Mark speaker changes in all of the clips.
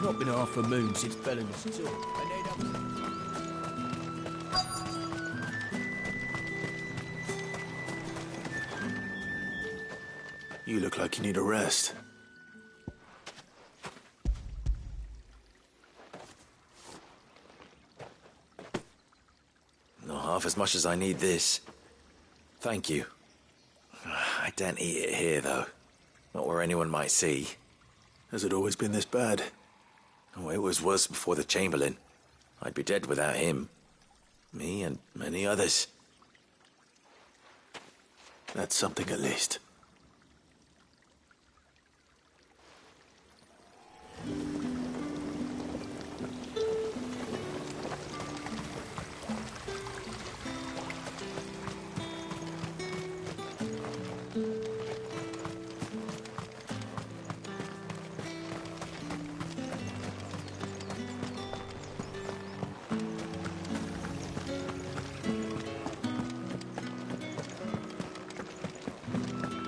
Speaker 1: It's not been half a moon since Bellamy's talk.
Speaker 2: You look like you need a rest.
Speaker 3: Not half as much as I need this. Thank you. I don't eat it here, though. Not where anyone might see.
Speaker 2: Has it always been this bad?
Speaker 3: Oh, it was worse before the Chamberlain. I'd be dead without him. Me and many others.
Speaker 2: That's something at least.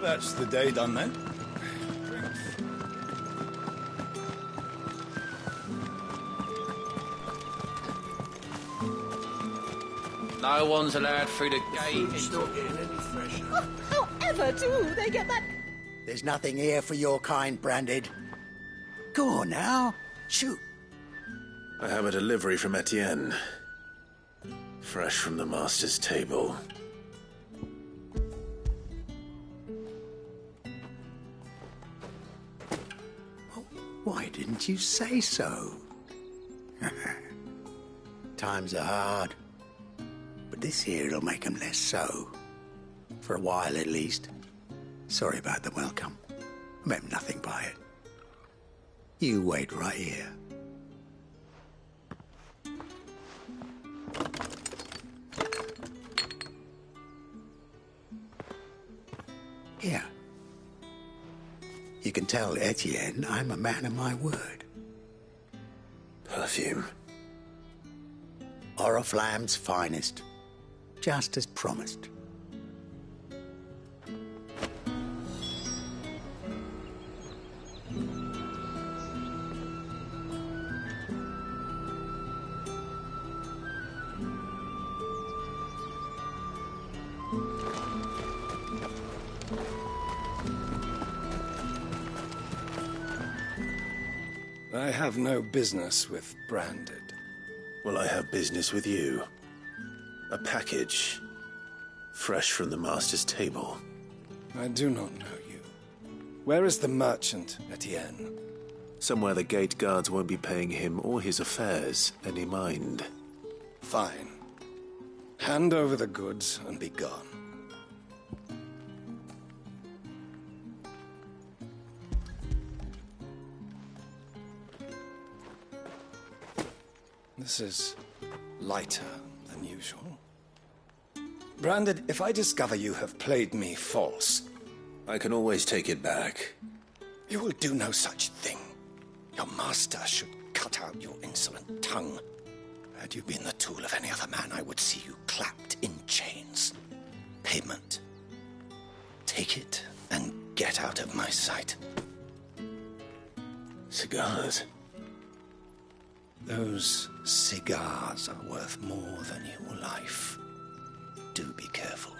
Speaker 4: That's the day done then.
Speaker 1: No one's allowed through the gate.
Speaker 5: It's not getting any fresher.
Speaker 6: However do they get that?
Speaker 5: There's nothing here for your kind, Branded. Go on now. Shoot.
Speaker 2: I have a delivery from Etienne. Fresh from the master's table.
Speaker 5: Why didn't you say so? Times are hard. But this here'll make 'em less so. For a while, at least. Sorry about the welcome. I meant nothing by it. You wait right here. Here. You can tell Etienne I'm a man of my word.
Speaker 2: Perfume.
Speaker 5: Oriflamme's finest. Just as promised.
Speaker 4: I have no business with Branded.
Speaker 2: Well, I have business with you. A package. Fresh from the master's table.
Speaker 4: I do not know you. Where is the merchant, Etienne?
Speaker 2: Somewhere the gate guards won't be paying him or his affairs any mind.
Speaker 4: Fine. Hand over the goods and be gone. This is lighter than usual. Branded, if I discover you have played me false...
Speaker 2: I can always take it back.
Speaker 4: You will do no such thing. Your master should cut out your insolent tongue. Had you been the tool of any other man, I would see you clapped in chains. Payment. Take it and get out of my sight.
Speaker 2: Cigars.
Speaker 4: Those cigars are worth more than your life. Do be careful.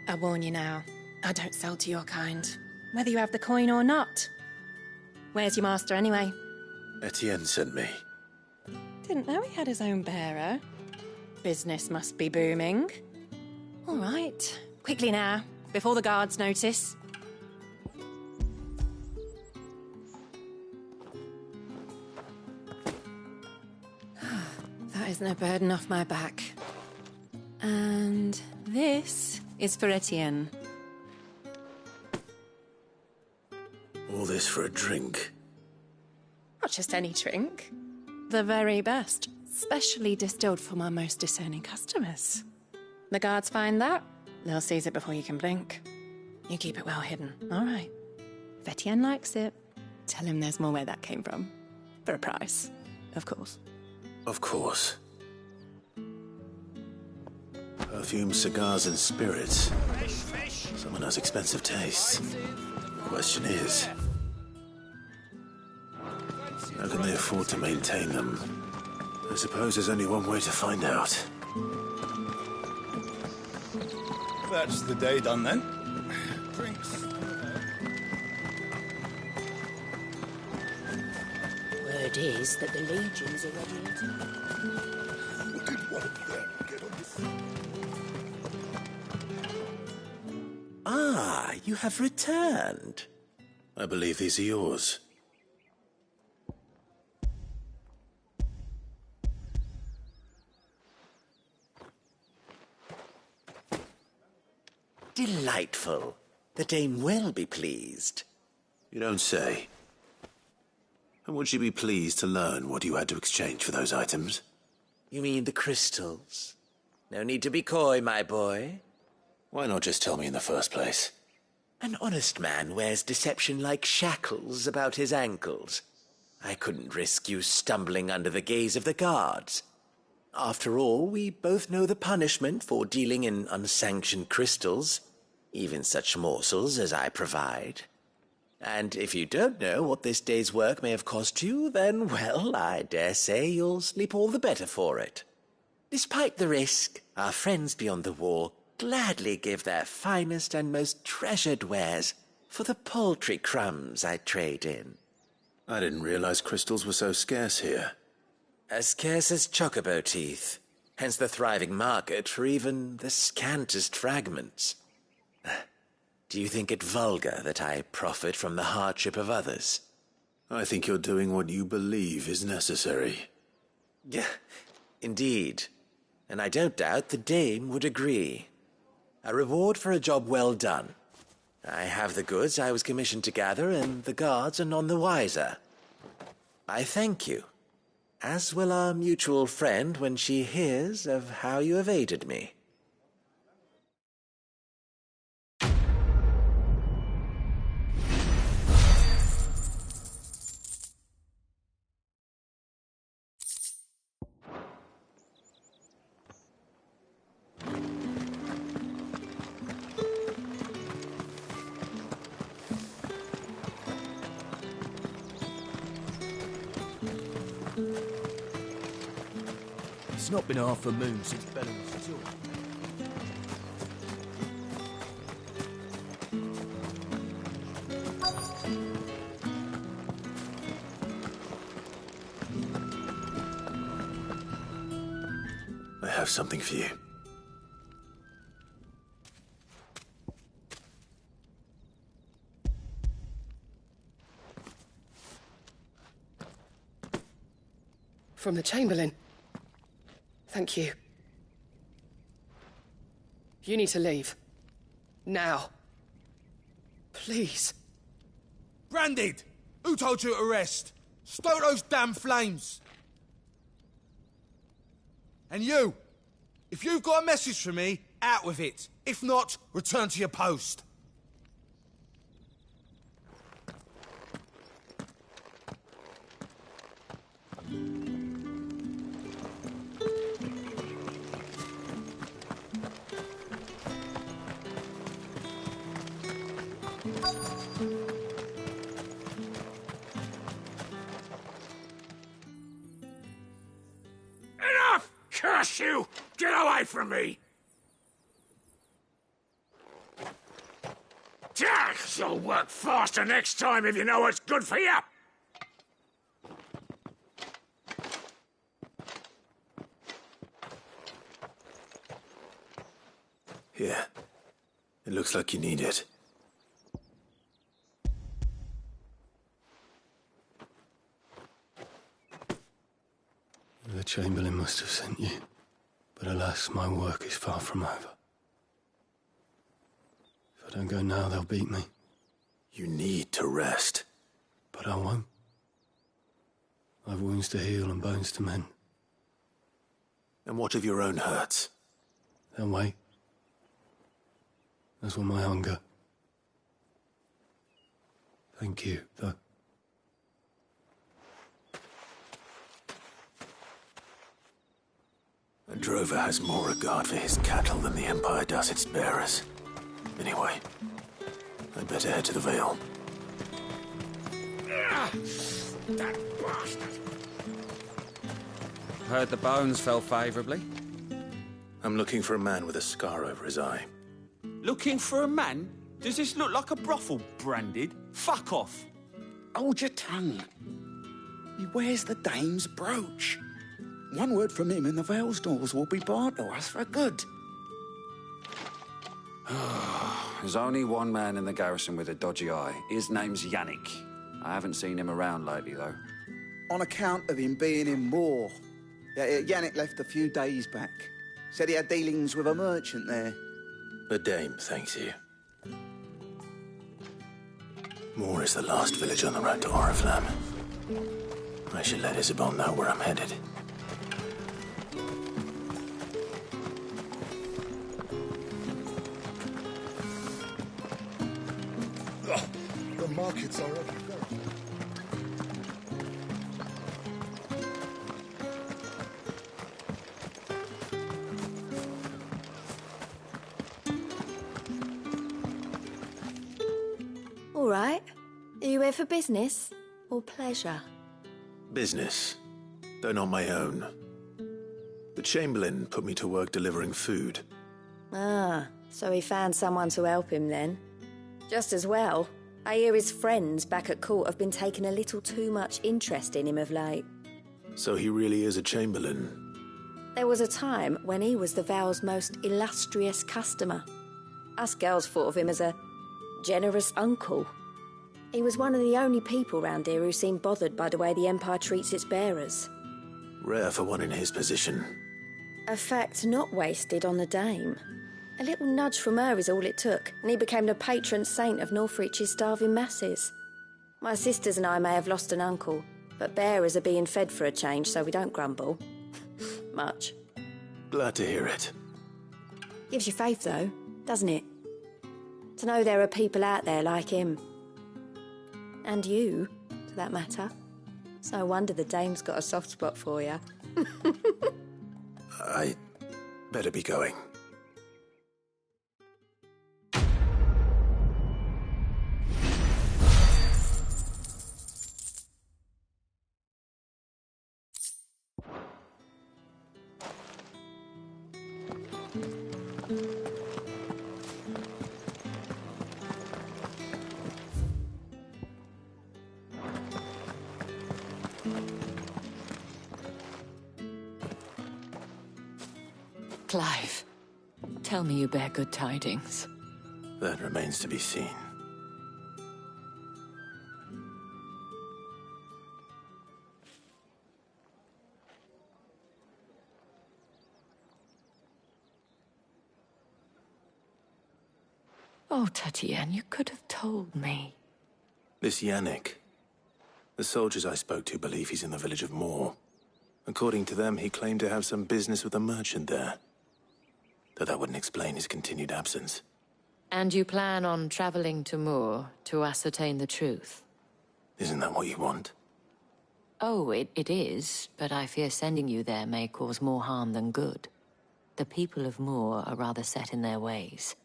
Speaker 6: I warn you now, I don't sell to your kind, whether you have the coin or not. Where's your master anyway?
Speaker 2: Etienne sent me.
Speaker 6: Didn't know he had his own bearer. Business must be booming. All right, quickly now, before the guards notice. That isn't a burden off my back. And this is for Etienne.
Speaker 2: All this for a drink.
Speaker 6: Not just any drink. The very best, specially distilled for my most discerning customers. The guards find that, they'll seize it before you can blink. You keep it well hidden, all right? If Etienne likes it, tell him there's more where that came from. For a price, of course.
Speaker 2: Of course. Perfume, cigars, and spirits. Someone has expensive tastes. The question is, how can they afford to maintain them? I suppose there's only one way to find out.
Speaker 7: That's the day done then. Drinks.
Speaker 8: Word is that the legions are ready to...
Speaker 7: Did one of them get on this?
Speaker 3: Ah, you have returned.
Speaker 2: I believe these are yours.
Speaker 3: Delightful. The dame will be pleased.
Speaker 2: You don't say. And would she be pleased to learn what you had to exchange for those items?
Speaker 3: You mean the crystals? No need to be coy, my boy.
Speaker 2: Why not just tell me in the first place?
Speaker 3: An honest man wears deception like shackles about his ankles. I couldn't risk you stumbling under the gaze of the guards. After all, we both know the punishment for dealing in unsanctioned crystals, even such morsels as I provide. And if you don't know what this day's work may have cost you, then, well, I dare say you'll sleep all the better for it. Despite the risk, our friends beyond the wall gladly give their finest and most treasured wares for the paltry crumbs I trade in.
Speaker 2: I didn't realize crystals were so scarce here.
Speaker 3: As scarce as chocobo teeth, hence the thriving market for even the scantest fragments. Do you think it vulgar that I profit from the hardship of others?
Speaker 2: I think you're doing what you believe is necessary.
Speaker 3: Yeah, indeed. And I don't doubt the dame would agree. A reward for a job well done. I have the goods I was commissioned to gather, and the guards are none the wiser. I thank you. As will our mutual friend when she hears of how you have aided me.
Speaker 1: It's not been half a moon since Bellingham's tour.
Speaker 2: I have something for you.
Speaker 9: From the Chamberlain. Thank you. You need to leave. Now. Please.
Speaker 10: Branded! Who told you to rest? Stoke those damn flames! And you! If you've got a message for me, out with it. If not, return to your post.
Speaker 11: Enough! Curse you! Get away from me! You'll work faster next time if you know what's good for you!
Speaker 2: Here. It looks like you need it.
Speaker 12: The Chamberlain must have sent you, but alas, my work is far from over. If I don't go now, they'll beat me.
Speaker 2: You need to rest.
Speaker 12: But I won't. I've wounds to heal and bones to mend.
Speaker 2: And what of your own hurts?
Speaker 12: They'll wait. As will my hunger. Thank you, though.
Speaker 2: And drover has more regard for his cattle than the Empire does its bearers. Anyway, I'd better head to the Vale.
Speaker 11: That bastard!
Speaker 13: Heard the bones fell favourably.
Speaker 2: I'm looking for a man with a scar over his eye.
Speaker 14: Looking for a man? Does this look like a brothel, branded? Fuck off!
Speaker 5: Hold your tongue. He wears the dame's brooch. One word from him and the Vale's doors will be barred to us for good.
Speaker 13: There's only one man in the garrison with a dodgy eye. His name's Yannick. I haven't seen him around lately, though.
Speaker 15: On account of him being in Moor. Yannick left a few days back. Said he had dealings with a merchant there.
Speaker 2: The dame thanks you. Moor is the last village on the road to Oriflamme. I should let Isabel know where I'm headed.
Speaker 16: The markets are everywhere.
Speaker 8: All right. Are you here for business or pleasure?
Speaker 2: Business, though not my own. The Chamberlain put me to work delivering food.
Speaker 8: Ah, so he found someone to help him then. Just as well. I hear his friends back at court have been taking a little too much interest in him of late.
Speaker 2: So he really is a Chamberlain.
Speaker 8: There was a time when he was the Vale's most illustrious customer. Us girls thought of him as a generous uncle. He was one of the only people round here who seemed bothered by the way the Empire treats its bearers.
Speaker 2: Rare for one in his position.
Speaker 8: A fact not wasted on the dame. A little nudge from her is all it took, and he became the patron saint of Northreach's starving masses. My sisters and I may have lost an uncle, but bearers are being fed for a change, so we don't grumble. Much.
Speaker 2: Glad to hear it.
Speaker 8: Gives you faith, though, doesn't it? To know there are people out there like him. And you, to that matter. It's no wonder the dame's got a soft spot for you.
Speaker 2: I better be going.
Speaker 17: Clive, tell me you bear good tidings.
Speaker 2: That remains to be seen.
Speaker 17: Oh, Tatienne, you could have told me.
Speaker 2: This Yannick. The soldiers I spoke to believe he's in the village of Moor. According to them, he claimed to have some business with a merchant there. Though that wouldn't explain his continued absence.
Speaker 17: And you plan on traveling to Moor to ascertain the truth?
Speaker 2: Isn't that what you want?
Speaker 17: Oh, it is, but I fear sending you there may cause more harm than good. The people of Moor are rather set in their ways.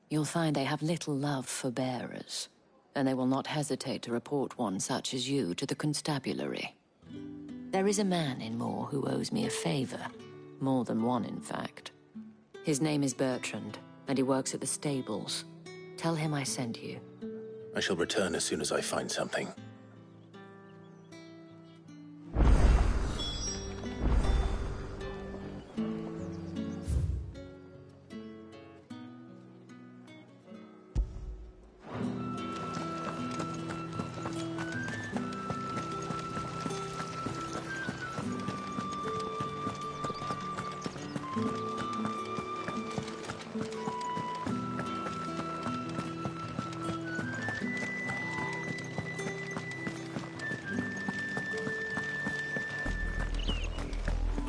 Speaker 17: You'll find they have little love for bearers, and they will not hesitate to report one such as you to the constabulary. There is a man in Moor who owes me a favor. More than one, in fact. His name is Bertrand, and he works at the stables. Tell him I sent you.
Speaker 2: I shall return as soon as I find something.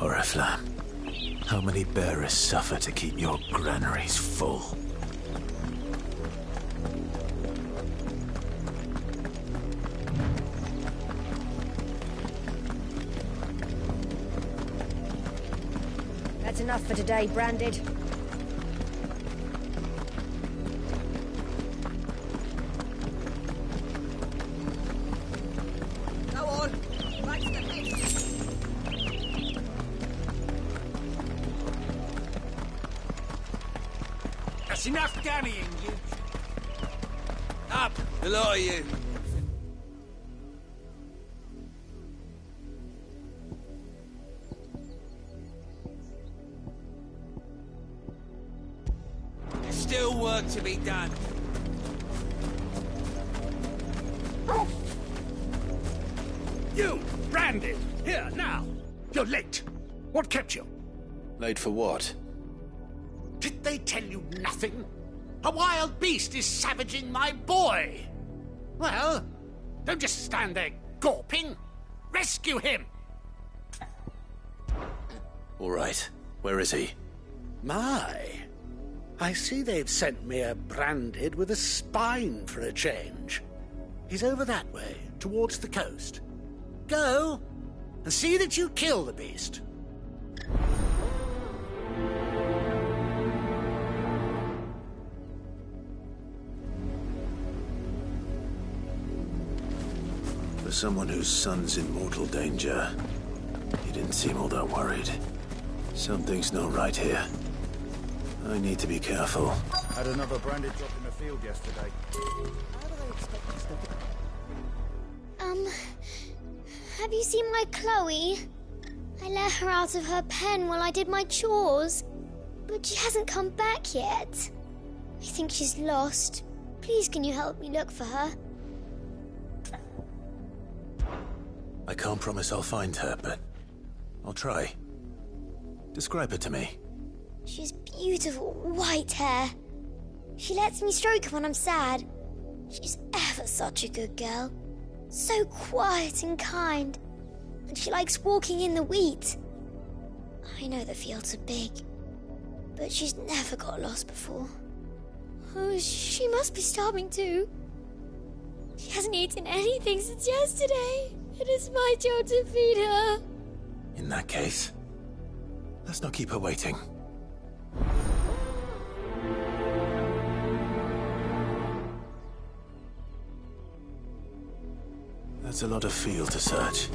Speaker 2: Oriflamme, how many bearers suffer to keep your granaries full?
Speaker 8: That's enough for today, Branded.
Speaker 11: Go on. Back to the base. That's enough gammaying, you. Up, the lot of you. There's still work to be done. You, Branded, here, now. You're late. What kept you?
Speaker 2: Late for what?
Speaker 11: Did they tell you nothing? A wild beast is savaging my boy. Well, don't just stand there gawping. Rescue him.
Speaker 2: All right. Where is he?
Speaker 18: My. I see they've sent me a Branded with a spine for a change. He's over that way, towards the coast. Go, and see that you kill the beast.
Speaker 2: For someone whose son's in mortal danger, he didn't seem all that worried. Something's not right here. I need to be careful.
Speaker 7: Had another Branded drop in the field yesterday.
Speaker 19: Have you seen my Chloe? I let her out of her pen while I did my chores, but she hasn't come back yet. I think she's lost. Please, can you help me look for her?
Speaker 2: I can't promise I'll find her, but I'll try. Describe her to me.
Speaker 19: She's beautiful white hair. She lets me stroke her when I'm sad. She's ever such a good girl. So quiet and kind. And she likes walking in the wheat. I know the fields are big, but she's never got lost before. Oh, she must be starving too. She hasn't eaten anything since yesterday. It is my job to feed her.
Speaker 2: In that case, let's not keep her waiting. That's a lot of field to search.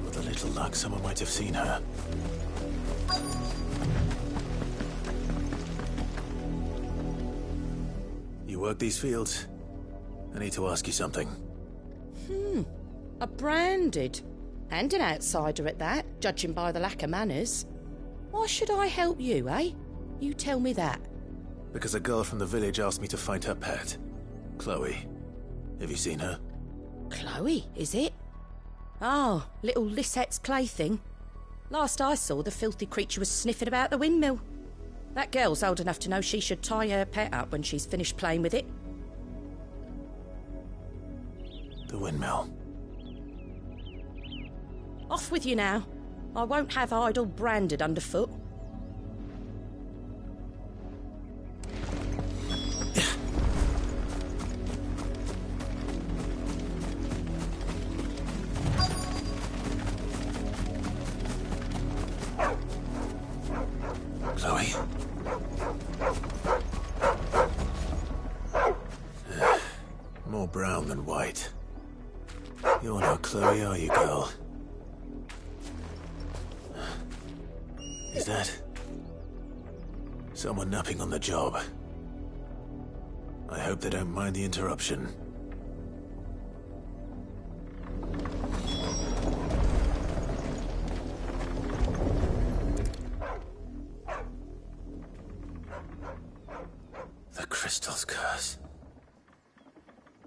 Speaker 2: With a little luck, someone might have seen her. You work these fields? I need to ask you something.
Speaker 20: A Branded. And an outsider at that, judging by the lack of manners. Why should I help you, eh? You tell me that.
Speaker 2: Because a girl from the village asked me to find her pet. Chloe. Have you seen her?
Speaker 20: Chloe, is it? Oh, little Lisette's plaything. Last I saw, the filthy creature was sniffing about the windmill. That girl's old enough to know she should tie her pet up when she's finished playing with it.
Speaker 2: The windmill.
Speaker 20: Off with you now. I won't have idle Branded underfoot.
Speaker 2: Chloe? More brown than white. You're not Chloe, are you, girl? Is that someone napping on the job? I hope they don't mind the interruption. The crystal's curse.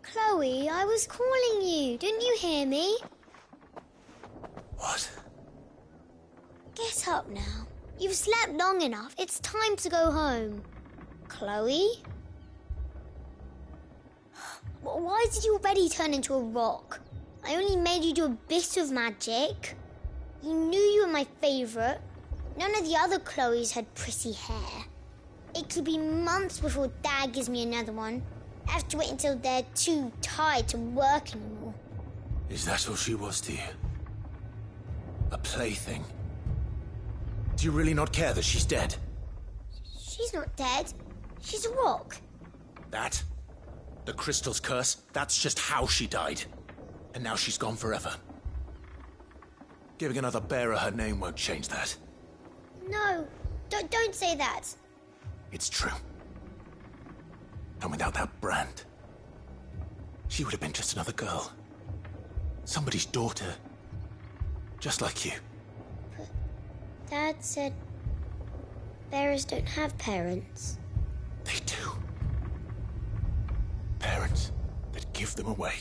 Speaker 19: Chloe, I was calling you. Didn't you hear me?
Speaker 2: What?
Speaker 19: Get up now. You've slept long enough. It's time to go home. Chloe? Why did you already turn into a rock? I only made you do a bit of magic. You knew you were my favourite. None of the other Chloes had pretty hair. It could be months before Dad gives me another one. I have to wait until they're too tired to work anymore.
Speaker 2: Is that all she was to you? A plaything? Do you really not care that she's dead?
Speaker 19: She's not dead. She's a rock.
Speaker 2: That? The crystal's curse? That's just how she died. And now she's gone forever. Giving another bearer her name won't change that.
Speaker 19: No, don't say that.
Speaker 2: It's true. And without that brand, she would have been just another girl. Somebody's daughter. Just like you.
Speaker 19: But Dad said bearers don't have parents.
Speaker 2: They do. Parents that give them away.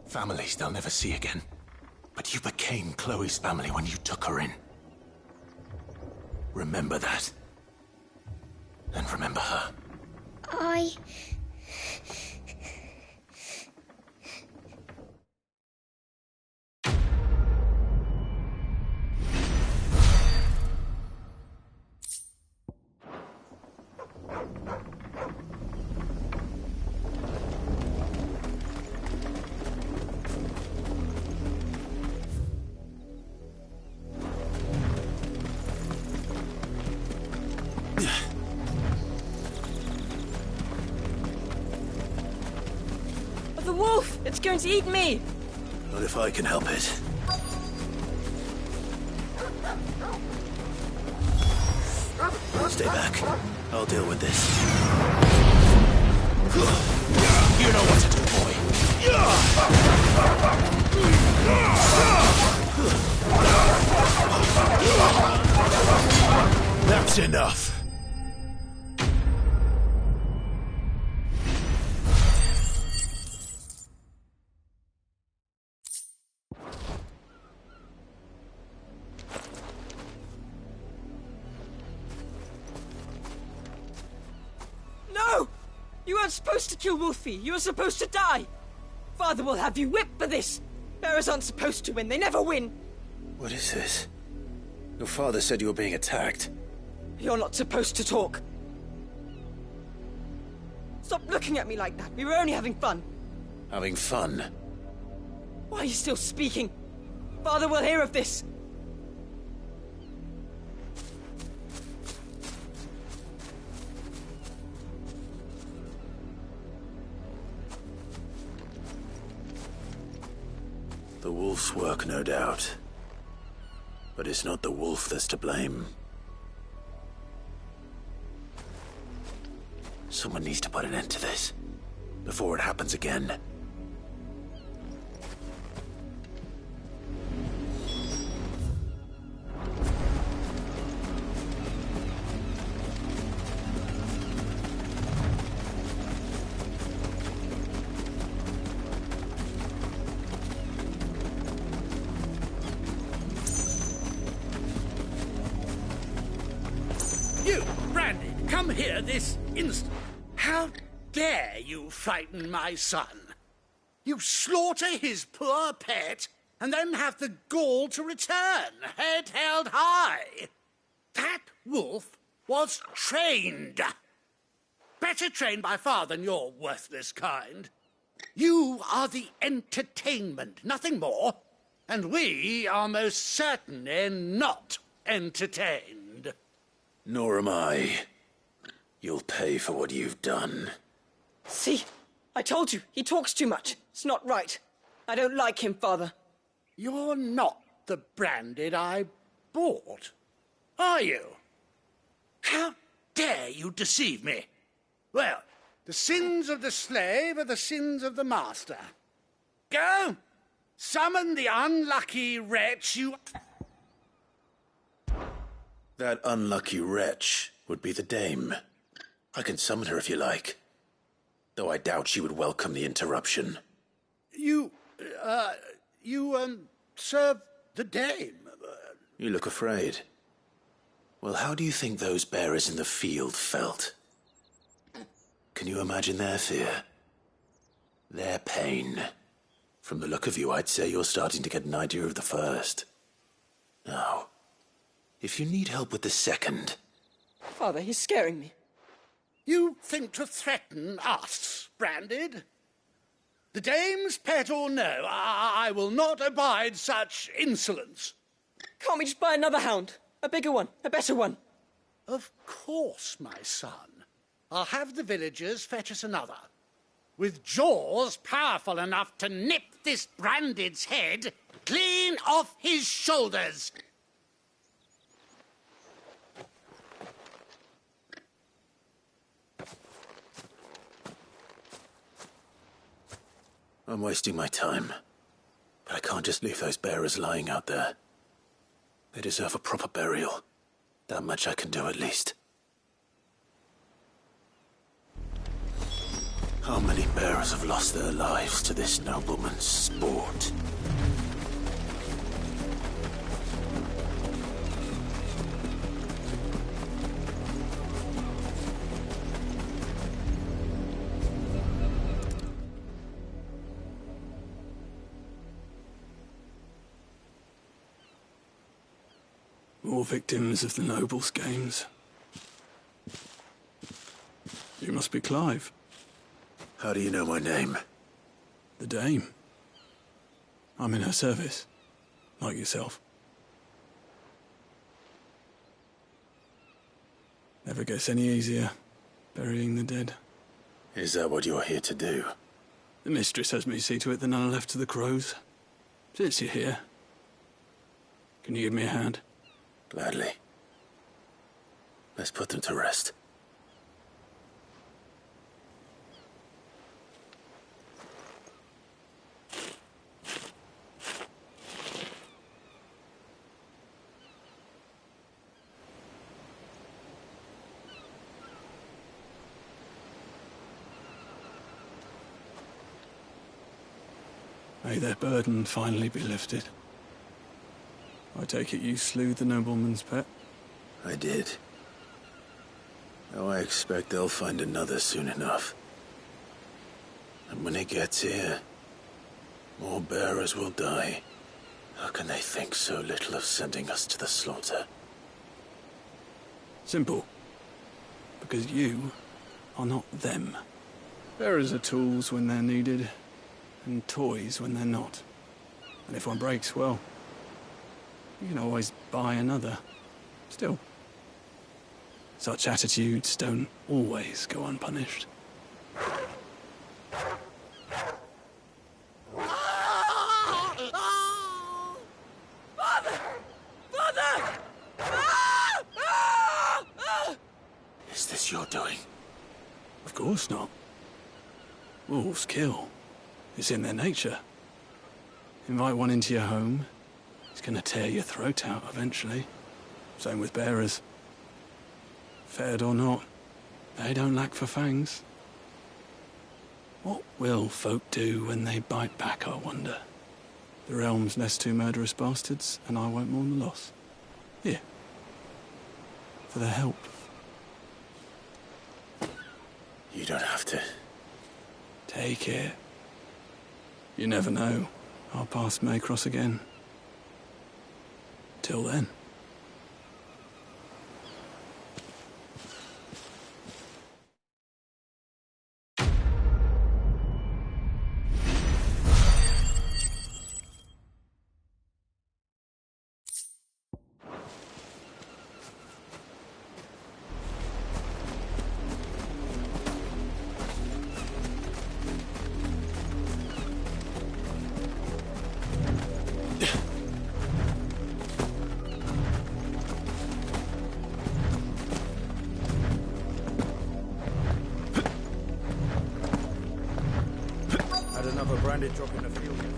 Speaker 2: Families they'll never see again. But you became Chloe's family when you took her in. Remember that. And remember her.
Speaker 20: The wolf! It's going to eat me!
Speaker 2: Not if I can help it. Stay back. I'll deal with this. You know what to do, boy. That's enough.
Speaker 20: No! You weren't supposed to kill Wolfie. You were supposed to die. Father will have you whipped for this. Bearers aren't supposed to win. They never win.
Speaker 2: What is this? Your father said you were being attacked.
Speaker 20: You're not supposed to talk. Stop looking at me like that. We were only having fun.
Speaker 2: Having fun?
Speaker 20: Why are you still speaking? Father will hear of this.
Speaker 2: The wolf's work, no doubt. But it's not the wolf that's to blame. Someone needs to put an end to this, before it happens again.
Speaker 11: You, Brandy, come here this instant. How dare you frighten my son? You slaughter his poor pet and then have the gall to return, head held high. That wolf was trained. Better trained by far than your worthless kind. You are the entertainment, nothing more. And we are most certainly not entertained.
Speaker 2: Nor am I. You'll pay for what you've done.
Speaker 20: See? I told you, he talks too much. It's not right. I don't like him, Father.
Speaker 11: You're not the Branded I bought, are you? How dare you deceive me? Well, the sins of the slave are the sins of the master. Go! Summon the unlucky wretch you...
Speaker 2: That unlucky wretch would be the dame. I can summon her if you like. Though I doubt she would welcome the interruption.
Speaker 11: You serve the dame.
Speaker 2: You look afraid. Well, how do you think those bearers in the field felt? Can you imagine their fear? Their pain? From the look of you, I'd say you're starting to get an idea of the first. Now, if you need help with the second...
Speaker 20: Father, he's scaring me.
Speaker 11: You think to threaten us, Branded? The dame's pet or no, I will not abide such insolence.
Speaker 9: Can't we just buy another hound? A bigger one, a better one.
Speaker 11: Of course, my son. I'll have the villagers fetch us another. With jaws powerful enough to nip this Branded's head clean off his shoulders.
Speaker 2: I'm wasting my time. But I can't just leave those bearers lying out there. They deserve a proper burial. That much I can do at least. How many bearers have lost their lives to this nobleman's sport?
Speaker 12: More victims of the nobles' games. You must be Clive.
Speaker 2: How do you know my name?
Speaker 12: The Dame. I'm in her service, like yourself. Never gets any easier, burying the dead.
Speaker 2: Is that what you're here to do?
Speaker 12: The mistress has me see to it that none are left to the crows. Since you're here, can you give me a hand?
Speaker 2: Gladly. Let's put them to rest.
Speaker 12: May their burden finally be lifted. I take it you slew the nobleman's pet?
Speaker 2: I did. Now I expect they'll find another soon enough. And when it gets here, more bearers will die. How can they think so little of sending us to the slaughter?
Speaker 12: Simple. Because you are not them. Bearers are tools when they're needed, and toys when they're not. And if one breaks, well, you can always buy another. Still, such attitudes don't always go unpunished.
Speaker 2: Is this your doing?
Speaker 12: Of course not. Wolves kill. It's in their nature. Invite one into your home, it's gonna tear your throat out eventually. Same with bearers. Fed or not, they don't lack for fangs. What will folk do when they bite back, I wonder? The realm's nest two murderous bastards, and I won't mourn the loss. Here. For their help.
Speaker 2: You don't have to.
Speaker 12: Take it. You never know. Our paths may cross again. Till then.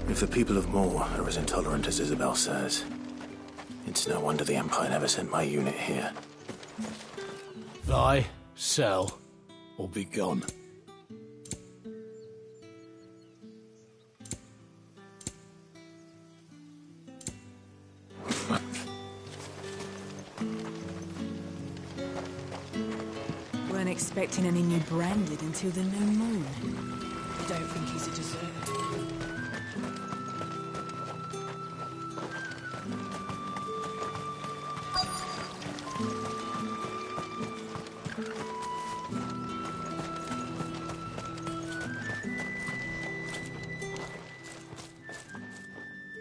Speaker 2: If the people of Moor are as intolerant as Isabel says, it's no wonder the Empire never sent my unit here.
Speaker 1: Buy, sell, or be gone.
Speaker 21: Weren't expecting any new Branded until the new moon. Don't think he's a deserter.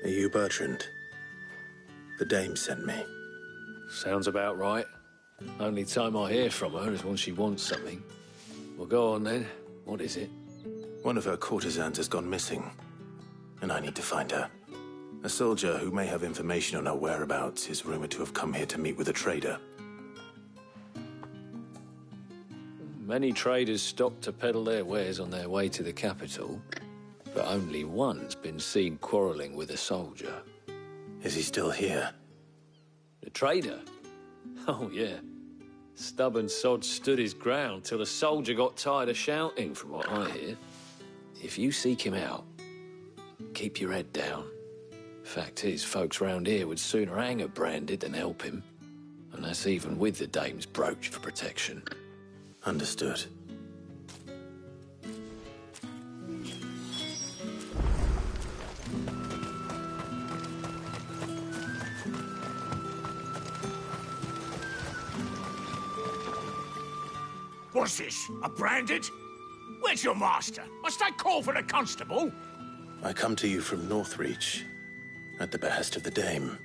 Speaker 2: Are you Bertrand? The dame sent me.
Speaker 4: Sounds about right. Only time I hear from her is when she wants something. Well, go on then. What is it?
Speaker 2: One of her courtesans has gone missing, and I need to find her. A soldier who may have information on her whereabouts is rumored to have come here to meet with a trader.
Speaker 4: Many traders stop to peddle their wares on their way to the capital, but only one's been seen quarrelling with a soldier.
Speaker 2: Is he still here?
Speaker 4: The trader? Oh, yeah. Stubborn sod stood his ground till the soldier got tired of shouting, from what I hear. If you seek him out, keep your head down. Fact is, folks round here would sooner hang a branded than help him. And that's even with the dame's brooch for protection.
Speaker 2: Understood.
Speaker 11: What's this? A branded? Where's your master? Must I call for the constable?
Speaker 2: I come to you from Northreach, at the behest of the dame.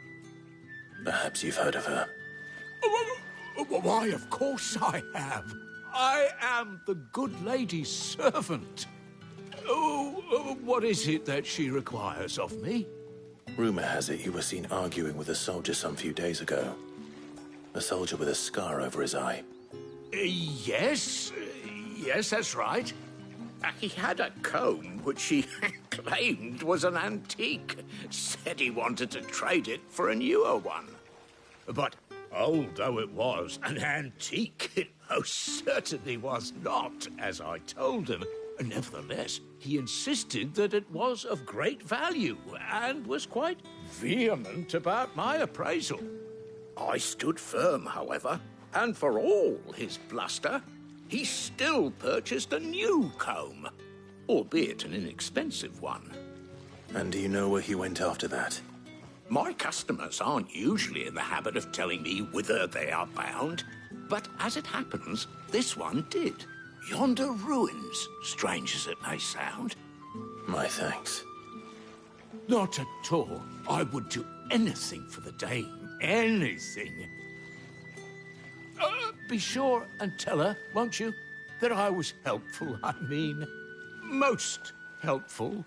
Speaker 2: Perhaps you've heard of her.
Speaker 11: Why, of course I have. I am the good lady's servant. Oh, what is it that she requires of me?
Speaker 2: Rumor has it you were seen arguing with a soldier some few days ago. A soldier with a scar over his eye.
Speaker 11: Yes, that's right. He had a comb which he claimed was an antique. Said he wanted to trade it for a newer one. But old though it was, an antique it most certainly was not, as I told him. Nevertheless, he insisted that it was of great value and was quite vehement about my appraisal. I stood firm, however, and for all his bluster, he still purchased a new comb, albeit an inexpensive one.
Speaker 2: And do you know where he went after that?
Speaker 11: My customers aren't usually in the habit of telling me whither they are bound, but as it happens, this one did. Yonder ruins, strange as it may sound.
Speaker 2: My thanks.
Speaker 11: Not at all. I would do anything for the dame. Anything. Be sure and tell her, won't you, that I was helpful. I mean, most helpful.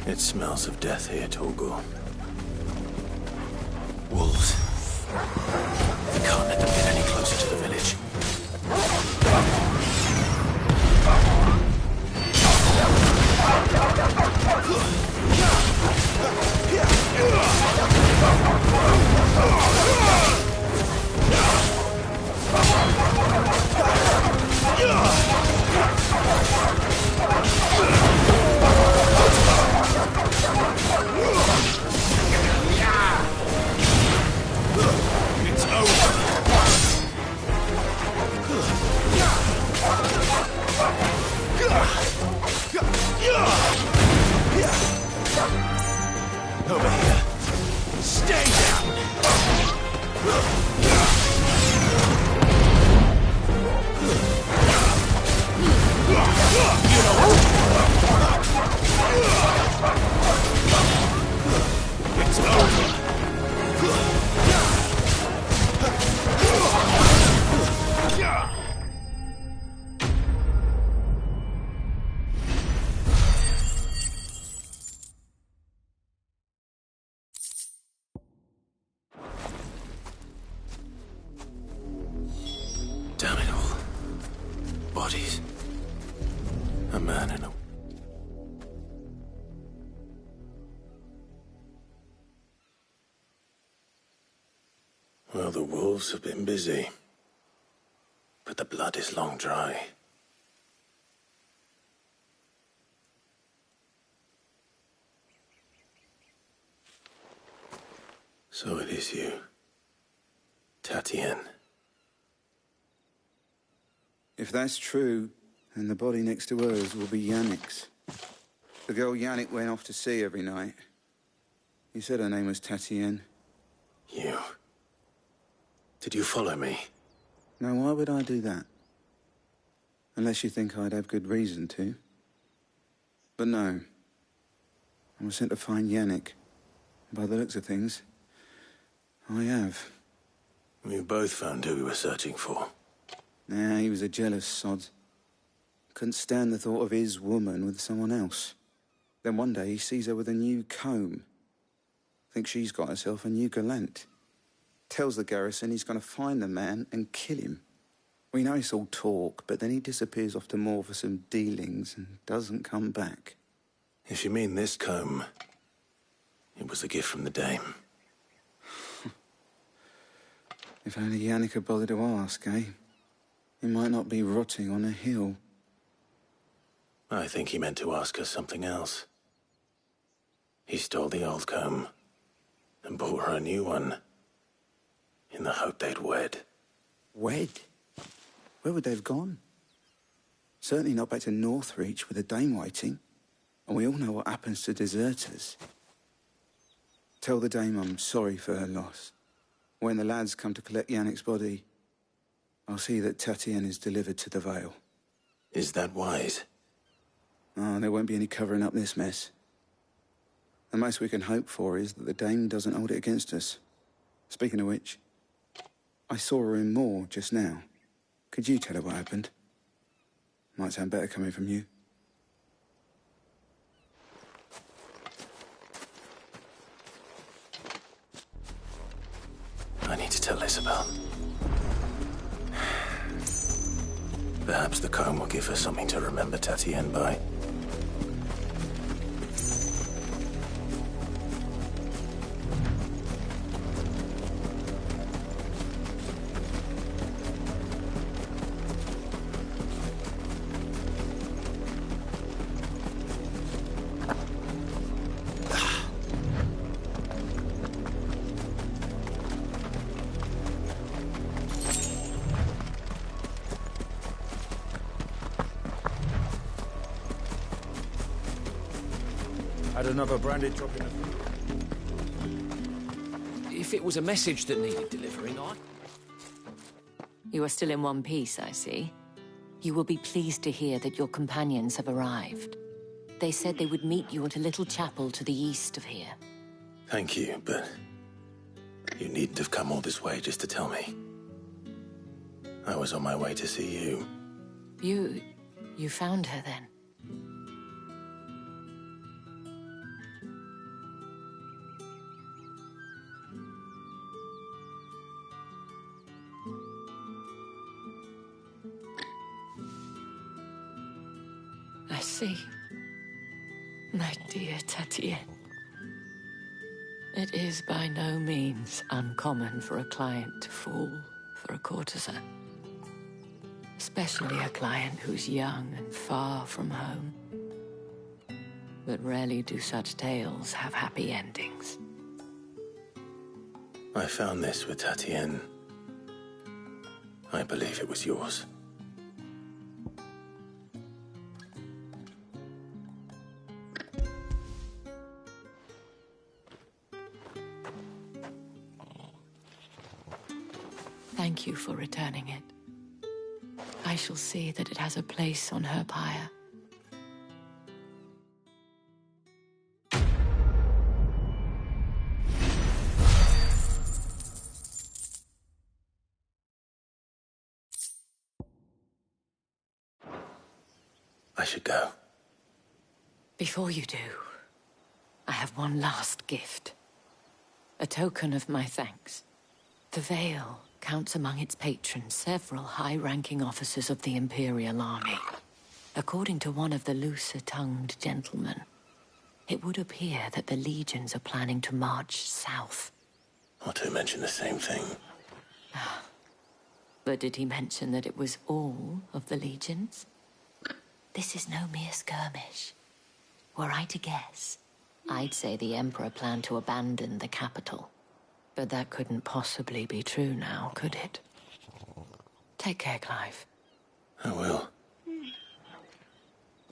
Speaker 2: It smells of death here, Torgor. Wolves. We can't let them get any closer to the village.
Speaker 11: It's over.
Speaker 2: Over here.
Speaker 11: Stay down.
Speaker 2: It's over. Damn it all. Bodies. A man and a... Well, the wolves have been busy. But the blood is long dry. So it is you. Tatien.
Speaker 15: If that's true, then the body next to hers will be Yannick's. The girl Yannick went off to sea every night. You said her name was Tatien.
Speaker 2: You... Did you follow me?
Speaker 15: Now, why would I do that? Unless you think I'd have good reason to. But no. I was sent to find Yannick. By the looks of things, I have.
Speaker 2: We both found who we were searching for.
Speaker 15: Nah, he was a jealous sod. Couldn't stand the thought of his woman with someone else. Then one day he sees her with a new comb. Thinks she's got herself a new gallant. Tells the garrison he's going to find the man and kill him. We know it's all talk, but then he disappears off to Moor for some dealings and doesn't come back.
Speaker 2: If you mean this comb, it was a gift from the dame.
Speaker 15: If only Yannick had bothered to ask, eh? He might not be rotting on a hill.
Speaker 2: I think he meant to ask her something else. He stole the old comb and bought her a new one in the hope they'd wed.
Speaker 15: Wed? Where would they have gone? Certainly not back to Northreach with a dame waiting. And we all know what happens to deserters. Tell the dame I'm sorry for her loss. When the lads come to collect Yannick's body, I'll see that Tatien is delivered to the Vale.
Speaker 2: Is that wise?
Speaker 15: Oh, there won't be any covering up this mess. The most we can hope for is that the dame doesn't hold it against us. Speaking of which, I saw her in Moor just now. Could you tell her what happened? Might sound better coming from you.
Speaker 2: I need to tell Isabel. Perhaps the comb will give her something to remember Tatien by.
Speaker 7: Had another branded drop in the...
Speaker 4: If it was a message that needed delivering,
Speaker 17: You are still in one piece, I see. You will be pleased to hear that your companions have arrived. They said they would meet you at a little chapel to the east of here.
Speaker 2: Thank you, but you needn't have come all this way just to tell me. I was on my way to see you.
Speaker 17: You found her then? I see. My dear Tatien. It is by no means uncommon for a client to fall for a courtesan. Especially a client who's young and far from home. But rarely do such tales have happy endings.
Speaker 2: I found this with Tatien. I believe it was yours.
Speaker 17: Thank you for returning it. I shall see that it has a place on her pyre.
Speaker 2: I should go.
Speaker 17: Before you do, I have one last gift. A token of my thanks. The Vale counts among its patrons several high-ranking officers of the Imperial Army. According to one of the looser-tongued gentlemen, it would appear that the legions are planning to march south.
Speaker 2: Or to mention the same thing.
Speaker 17: But did he mention that it was all of the legions? This is no mere skirmish. Were I to guess, I'd say the Emperor planned to abandon the capital. But that couldn't possibly be true now, could it? Take care, Clive.
Speaker 2: I will.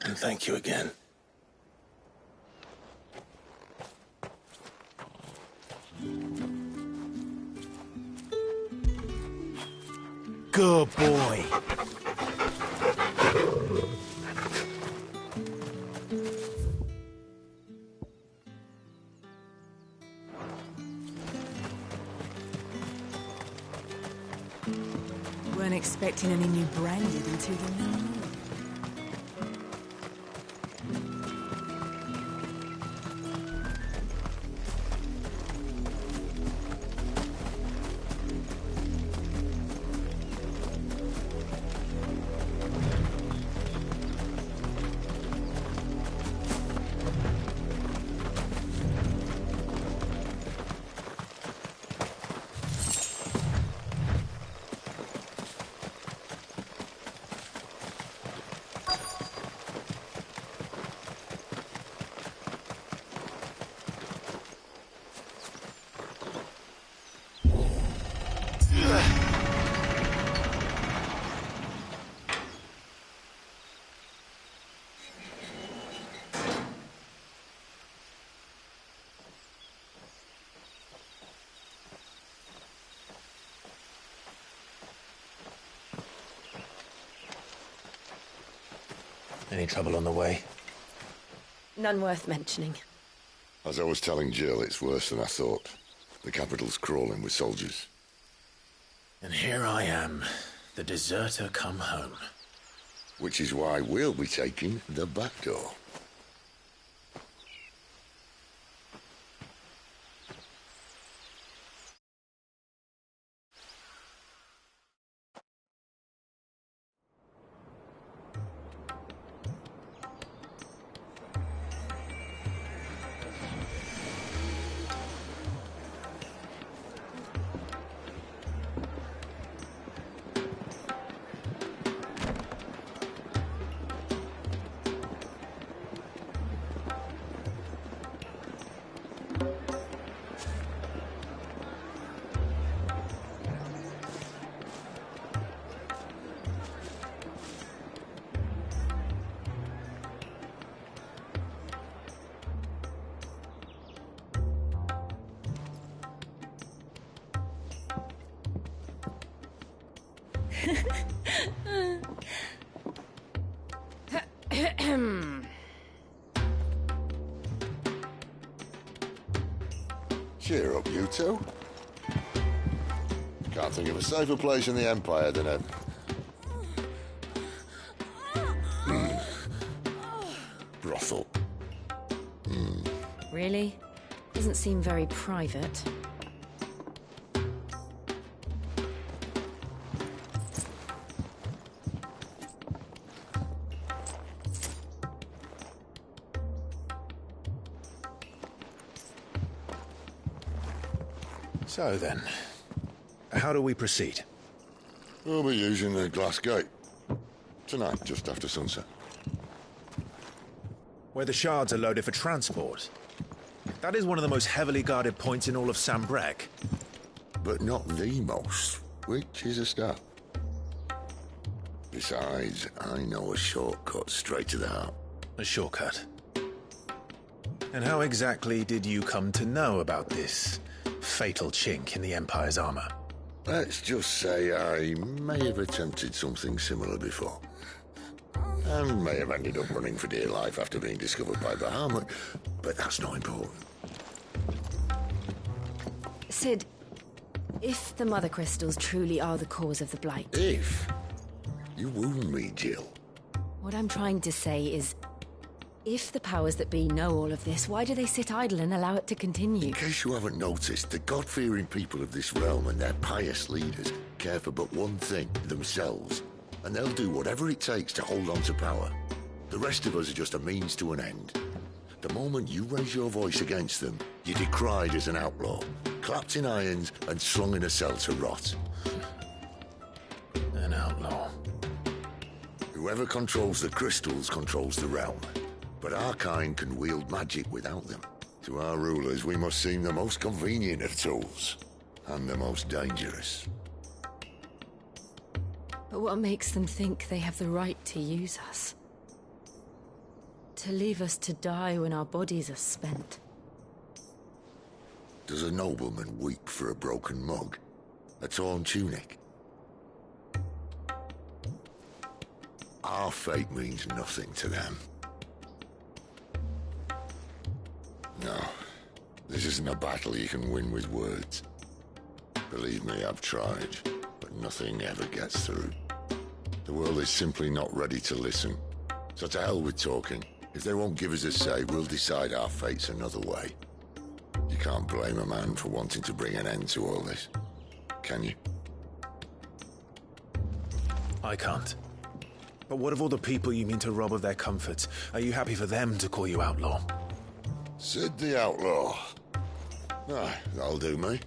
Speaker 2: And thank you again.
Speaker 1: Good boy.
Speaker 21: Weren't expecting any new branded until the new moon.
Speaker 2: Any trouble on the way?
Speaker 8: None worth mentioning.
Speaker 16: As I was telling Jill, it's worse than I thought. The capital's crawling with soldiers.
Speaker 2: And here I am, the deserter come home.
Speaker 16: Which is why we'll be taking the back door. Cheer up, you two. Can't think of a safer place in the Empire than a... brothel.
Speaker 8: Really? Doesn't seem very private.
Speaker 2: So then, how do we proceed?
Speaker 16: We'll be using the glass gate. Tonight, just after sunset.
Speaker 2: Where the shards are loaded for transport. That is one of the most heavily guarded points in all of Sambrec.
Speaker 16: But not the most, which is a start. Besides, I know a shortcut straight to the heart.
Speaker 2: A shortcut? And how exactly did you come to know about this fatal chink in the Empire's armor?
Speaker 16: Let's just say I may have attempted something similar before. And may have ended up running for dear life after being discovered by Bahamut, but that's not important.
Speaker 8: Sid, if the Mother Crystals truly are the cause of the Blight...
Speaker 16: If? You wound me, Jill.
Speaker 8: What I'm trying to say is, if the powers that be know all of this, why do they sit idle and allow it to continue?
Speaker 16: In case you haven't noticed, the God-fearing people of this realm and their pious leaders care for but one thing, themselves. And they'll do whatever it takes to hold on to power. The rest of us are just a means to an end. The moment you raise your voice against them, you're decried as an outlaw, clapped in irons and slung in a cell to rot.
Speaker 2: An outlaw.
Speaker 16: Whoever controls the crystals controls the realm. But our kind can wield magic without them. To our rulers, we must seem the most convenient of tools. And the most dangerous.
Speaker 17: But what makes them think they have the right to use us? To leave us to die when our bodies are spent?
Speaker 16: Does a nobleman weep for a broken mug? A torn tunic? Our fate means nothing to them. No, this isn't a battle you can win with words. Believe me, I've tried, but nothing ever gets through. The world is simply not ready to listen. So to hell with talking. If they won't give us a say, we'll decide our fates another way. You can't blame a man for wanting to bring an end to all this, can you?
Speaker 2: I can't. But what of all the people you mean to rob of their comforts? Are you happy for them to call you outlaw?
Speaker 16: Sid the Outlaw. Ah, that'll do me.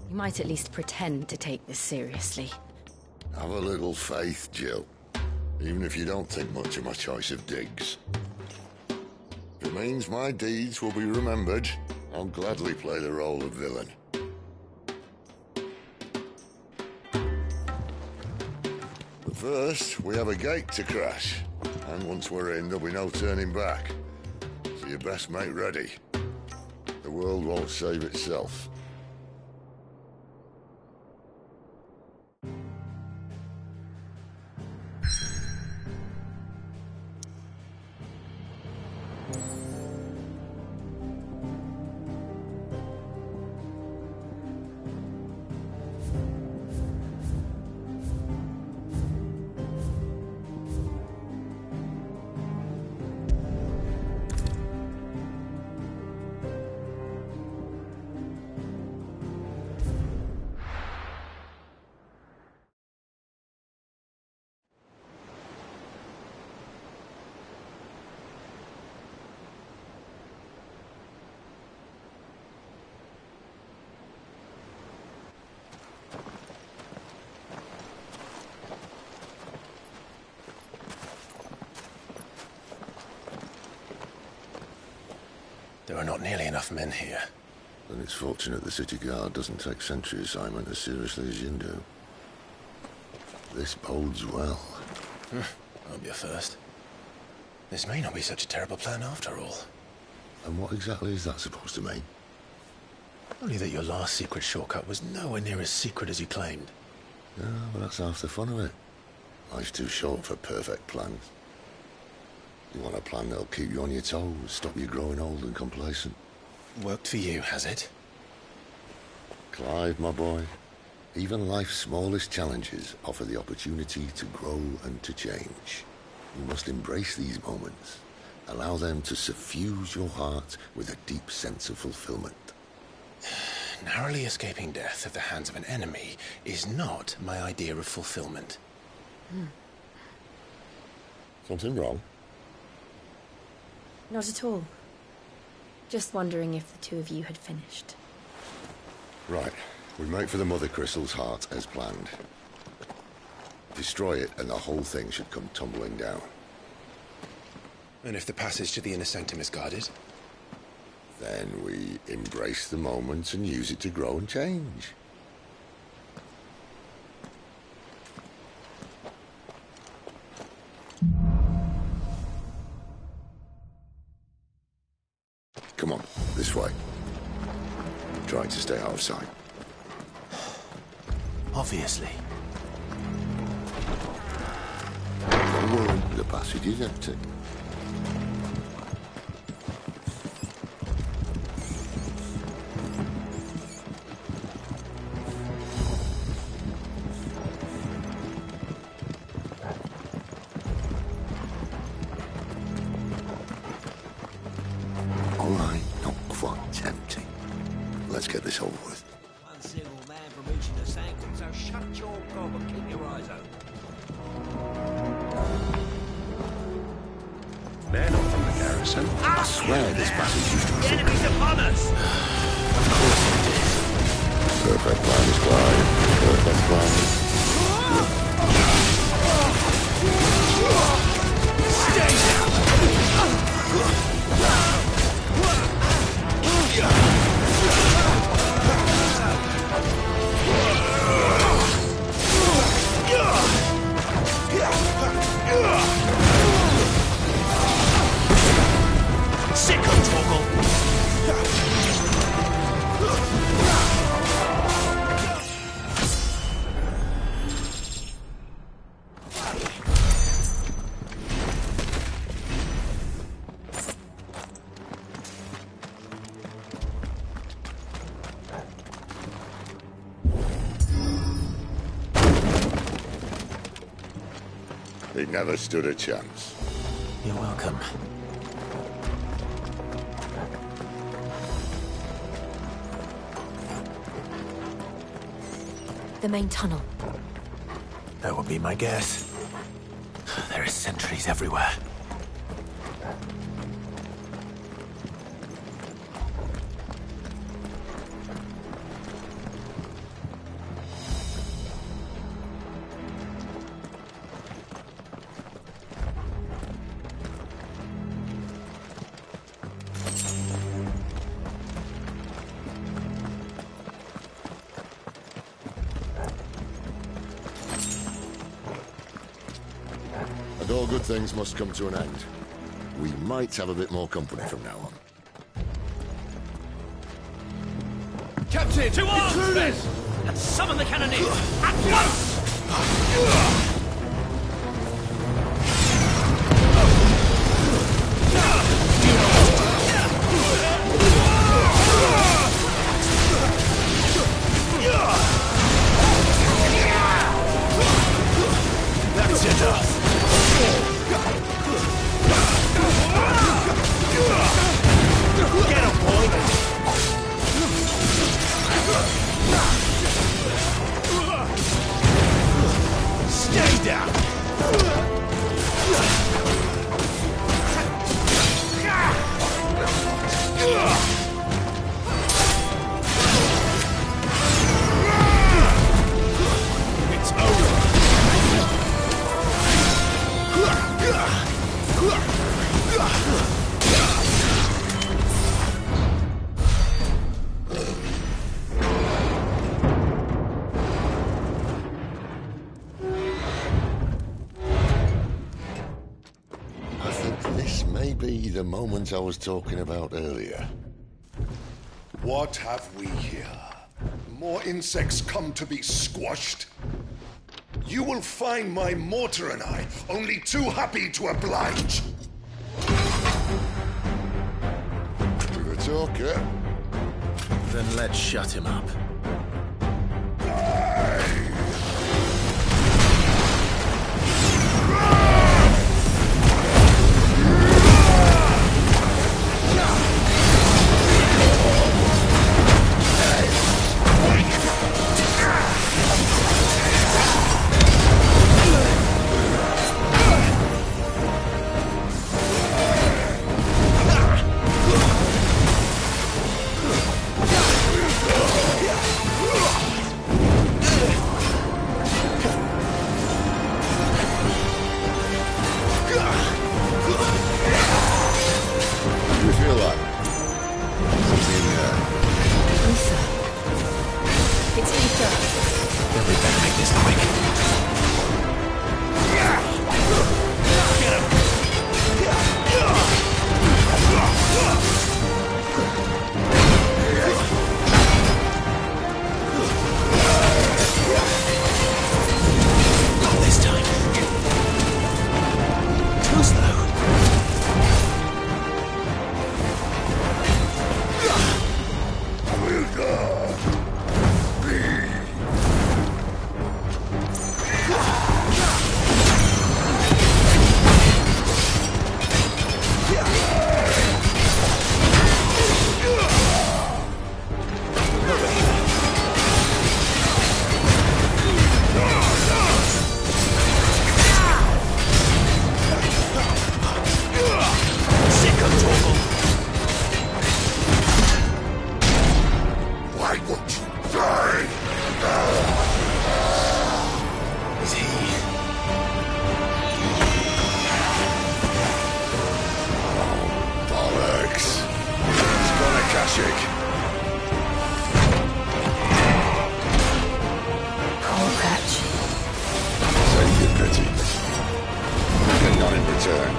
Speaker 17: You might at least pretend to take this seriously.
Speaker 16: Have a little faith, Jill. Even if you don't think much of my choice of digs. If it means my deeds will be remembered, I'll gladly play the role of villain. But first, we have a gate to crash. And once we're in, there'll be no turning back. So you best make ready. The world won't save itself.
Speaker 2: There are not nearly enough men here.
Speaker 16: Then it's fortunate the city guard doesn't take sentry assignment as seriously as you do. This bodes well.
Speaker 2: Won't be a first. This may not be such a terrible plan after all.
Speaker 16: And what exactly is that supposed to mean?
Speaker 2: Only that your last secret shortcut was nowhere near as secret as you claimed.
Speaker 16: Yeah, but that's half the fun of it. Life's too short for perfect plans. You want a plan that'll keep you on your toes, stop you growing old and complacent.
Speaker 2: Worked for you, has it?
Speaker 16: Clive, my boy, even life's smallest challenges offer the opportunity to grow and to change. You must embrace these moments. Allow them to suffuse your heart with a deep sense of fulfillment.
Speaker 2: Narrowly escaping death at the hands of an enemy is not my idea of fulfillment.
Speaker 16: Something wrong?
Speaker 8: Not at all. Just wondering if the two of you had finished.
Speaker 16: Right. We make for the Mother Crystal's heart as planned. Destroy it and the whole thing should come tumbling down.
Speaker 2: And if the passage to the inner sanctum is guarded?
Speaker 16: Then we embrace the moment and use it to grow and change. Come on, this way. Trying to stay out of sight.
Speaker 2: Obviously.
Speaker 16: Don't worry, the passage is empty. All right, not quite tempting. Let's get this over with.
Speaker 1: One single man from reaching the sanctum, so shut your gob and keep your eyes open.
Speaker 5: They're not from the garrison. I swear this passage used to be...
Speaker 1: The enemy's upon us!
Speaker 2: Of course it is.
Speaker 16: Perfect plan is Clive. Perfect plan.
Speaker 1: Stay down!
Speaker 16: He never stood a chance.
Speaker 2: You're welcome.
Speaker 17: The main tunnel.
Speaker 2: That would be my guess. There are sentries everywhere.
Speaker 16: And all good things must come to an end. We might have a bit more company from now on.
Speaker 10: Captain!
Speaker 1: To arms, men! And summon the cannoneers! At once!
Speaker 2: That's enough!
Speaker 1: Get him, boy!
Speaker 2: Stay down!
Speaker 10: It's over!
Speaker 16: I think this may be the moment I was talking about earlier.
Speaker 6: What have we here? More insects come to be squashed? You will find my mortar and I only too happy to oblige.
Speaker 16: With a talker.
Speaker 2: Then let's shut him up.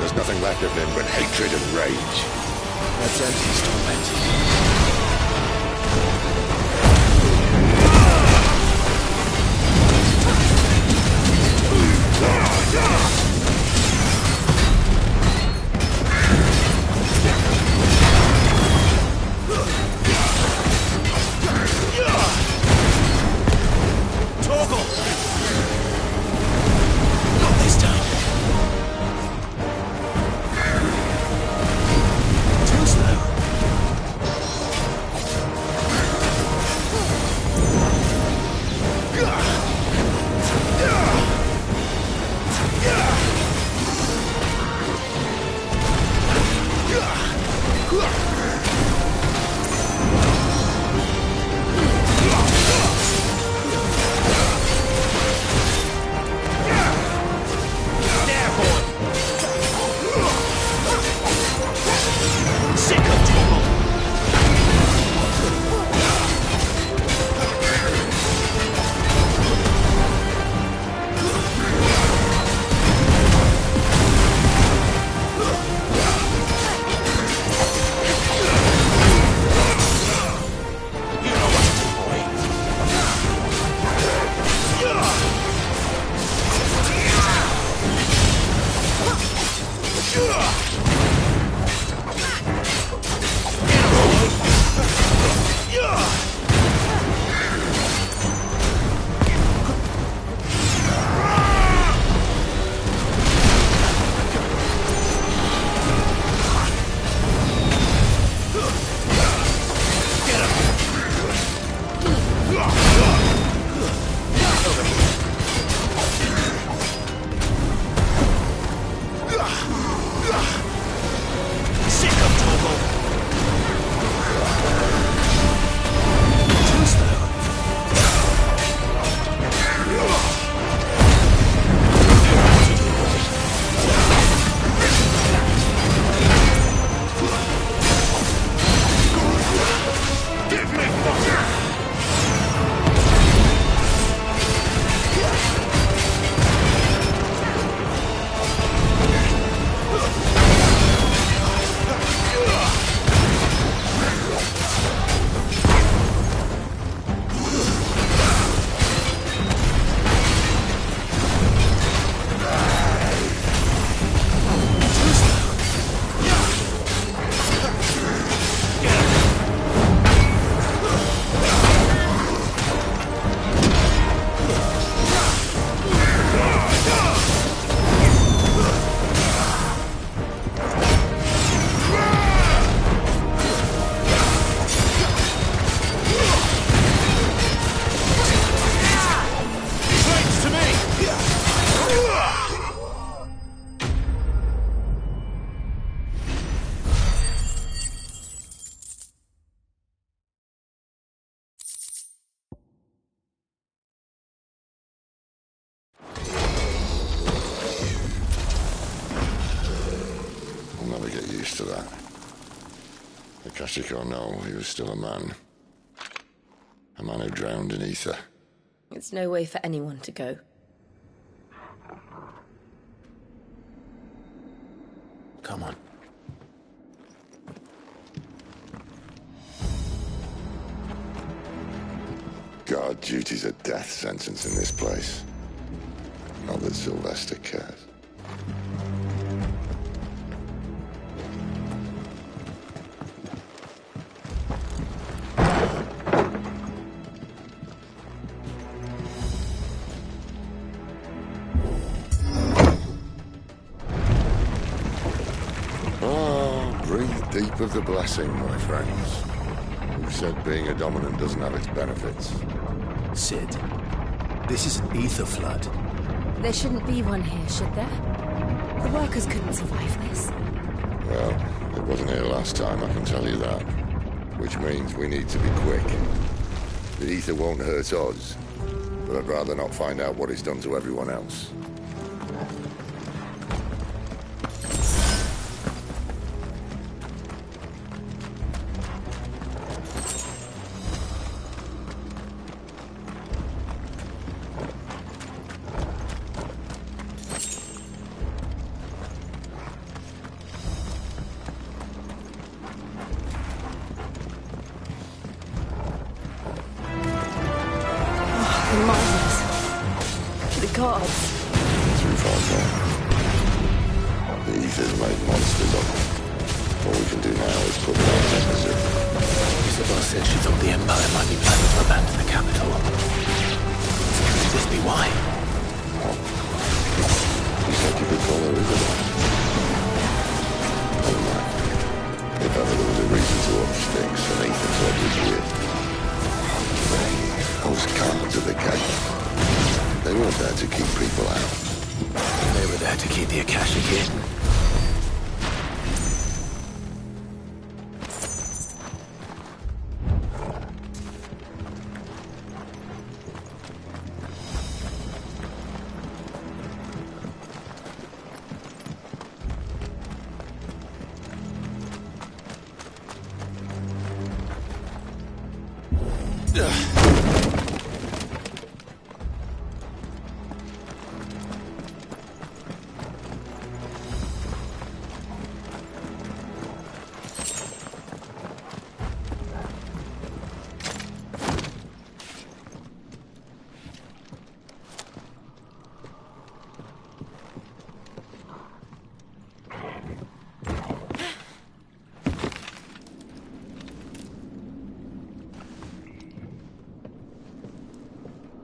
Speaker 16: There's nothing left of him but hatred and rage.
Speaker 2: That's Anti's torment.
Speaker 1: Torgal! Not this time.
Speaker 16: to that. Akashic or no, he was still a man. A man who drowned in ether.
Speaker 8: It's no way for anyone to go.
Speaker 2: Come on.
Speaker 16: Guard duty's a death sentence in this place. Not that Sylvester cares. Breathe deep of the blessing, my friends. Who said being a dominant doesn't have its benefits?
Speaker 2: Sid, this is an ether flood.
Speaker 21: There shouldn't be one here, should there? The workers couldn't survive this.
Speaker 16: Well, it wasn't here last time, I can tell you that. Which means we need to be quick. The ether won't hurt us, but I'd rather not find out what it's done to everyone else. Too far gone. The ether's made monsters of them. All we can do now is put them out of misery.
Speaker 2: Isabel said she thought the Empire might be planning to abandon the capital. Could this be why?
Speaker 16: You said you could call her Isabel. Never mind. If ever there was a reason to up sticks, an ether flood was here. Those guards at the gate. They weren't there to keep people out.
Speaker 2: They were there to keep the Akashic in.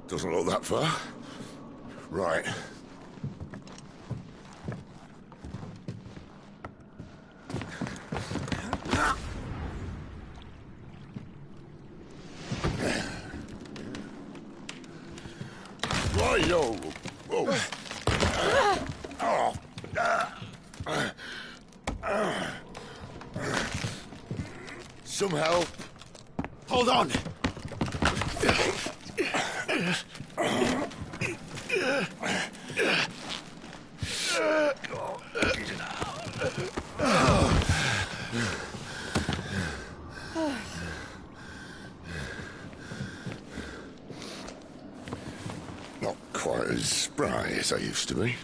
Speaker 16: Doesn't look that far. Right. Right-yo. Whoa. Some help.
Speaker 10: Hold on.
Speaker 16: Not quite as spry as I used to be.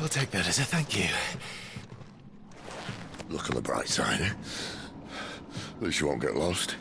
Speaker 2: I'll take that as a thank you.
Speaker 16: Look on the bright side, eh? At least you won't get lost.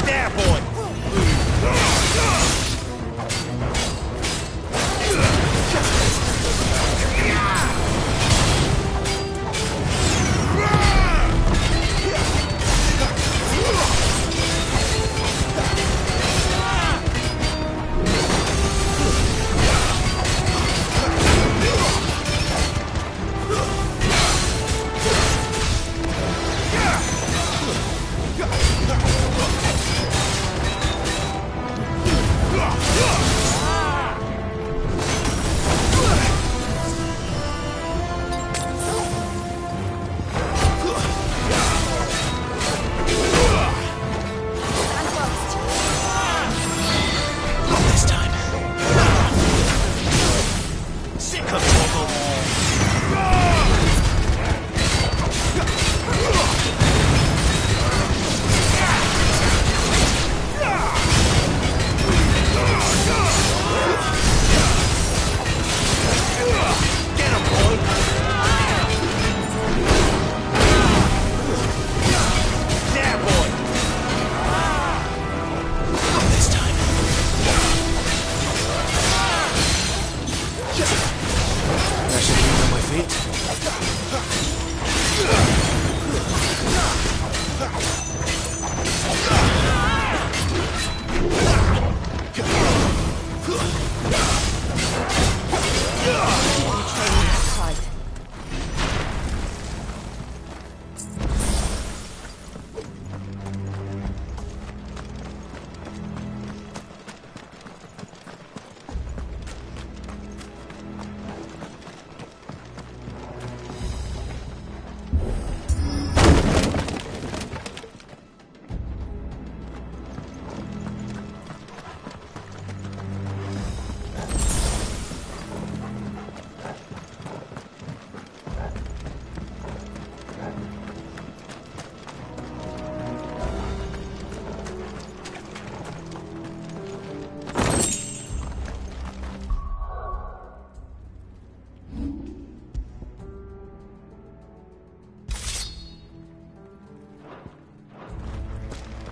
Speaker 10: There, boy!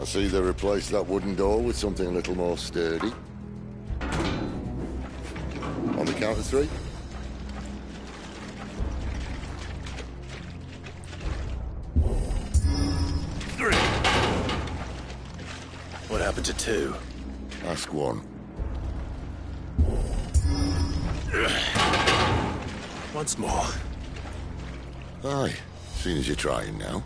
Speaker 16: I see they replaced that wooden door with something a little more sturdy. On the count of three.
Speaker 2: What happened to two?
Speaker 16: Ask one.
Speaker 2: Once more.
Speaker 16: Aye, seeing as you're trying now.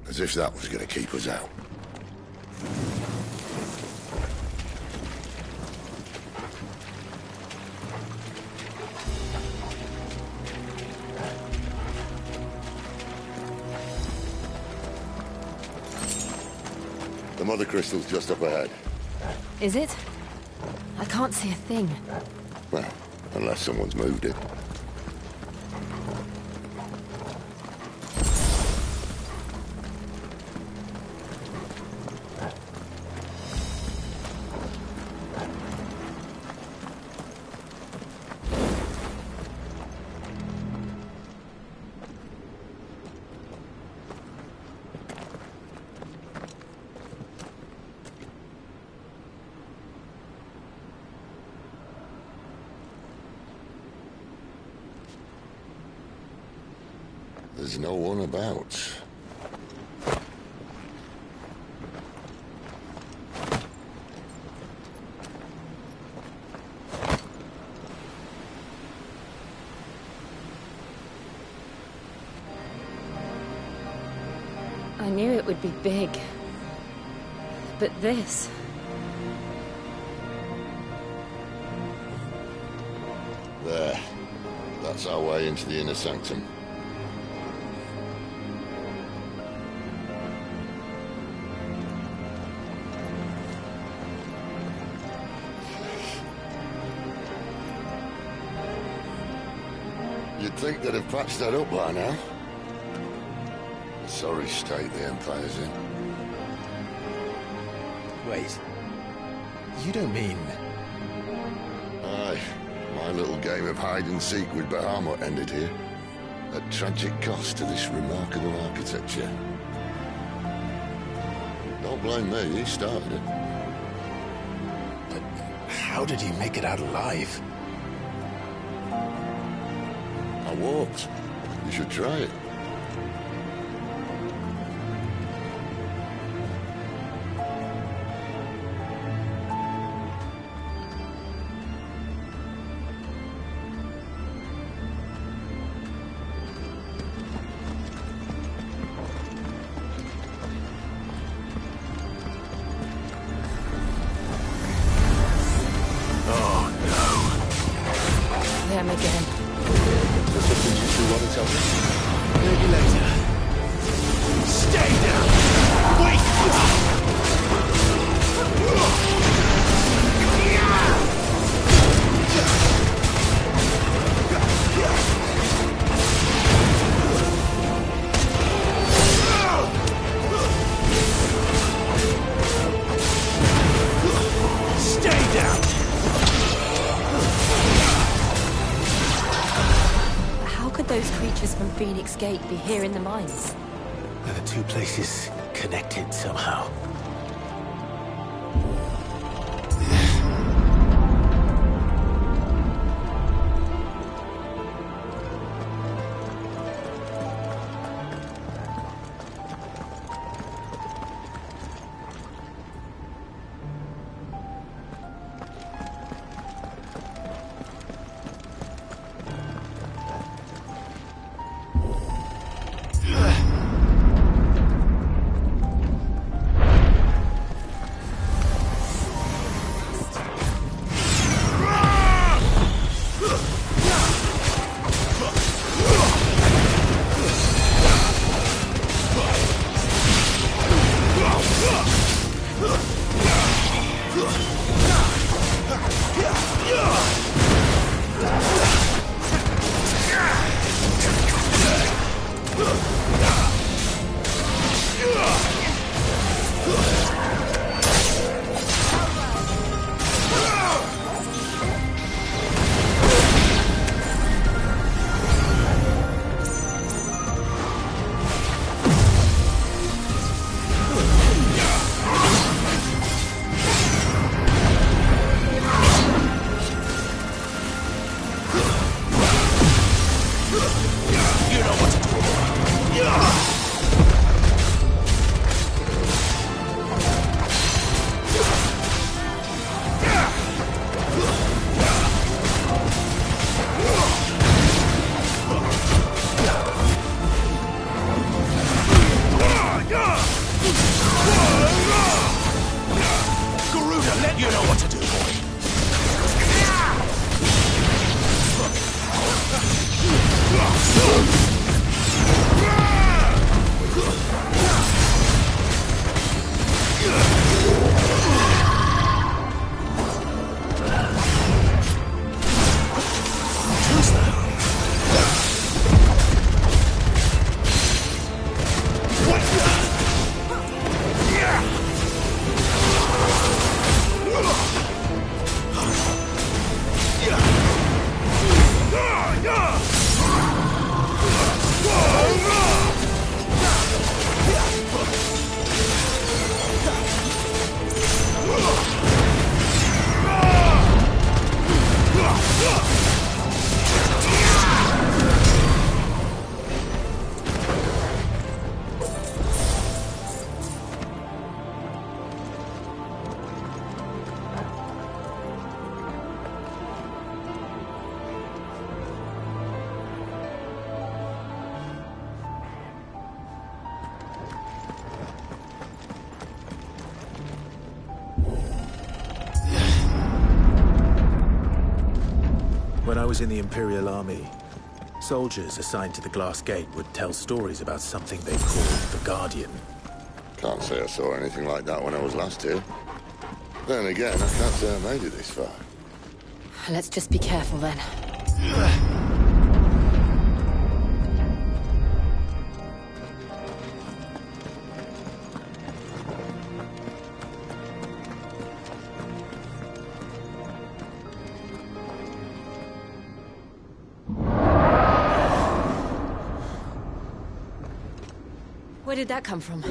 Speaker 16: As if that was going to keep us out. The mother crystal's just up ahead.
Speaker 21: Is it? I can't see a thing.
Speaker 16: Well, unless someone's moved it. There's no one about.
Speaker 21: I knew it would be big. But this...
Speaker 16: There. That's our way into the inner sanctum. You'd think they'd have patched that up by now. A sorry state the Empire's in.
Speaker 2: Wait. You don't mean...
Speaker 16: Aye. My little game of hide-and-seek with Bahamut ended here. At tragic cost to this remarkable architecture. Don't blame me, he started it.
Speaker 2: But how did he make it out alive?
Speaker 16: I walked. You should try it.
Speaker 17: Them again.
Speaker 16: There's something you two want to tell me?
Speaker 2: Maybe later. Stay down! Wait! Stay down!
Speaker 17: How could those creatures from Phoenix Gate be here in the mines?
Speaker 2: Are the two places connected somehow? When I was in the Imperial Army, soldiers assigned to the Glass Gate would tell stories about something they called the Guardian.
Speaker 16: Can't say I saw anything like that when I was last here. Then again, I can't say I made it this far.
Speaker 17: Let's just be careful then.
Speaker 8: Where did that come from?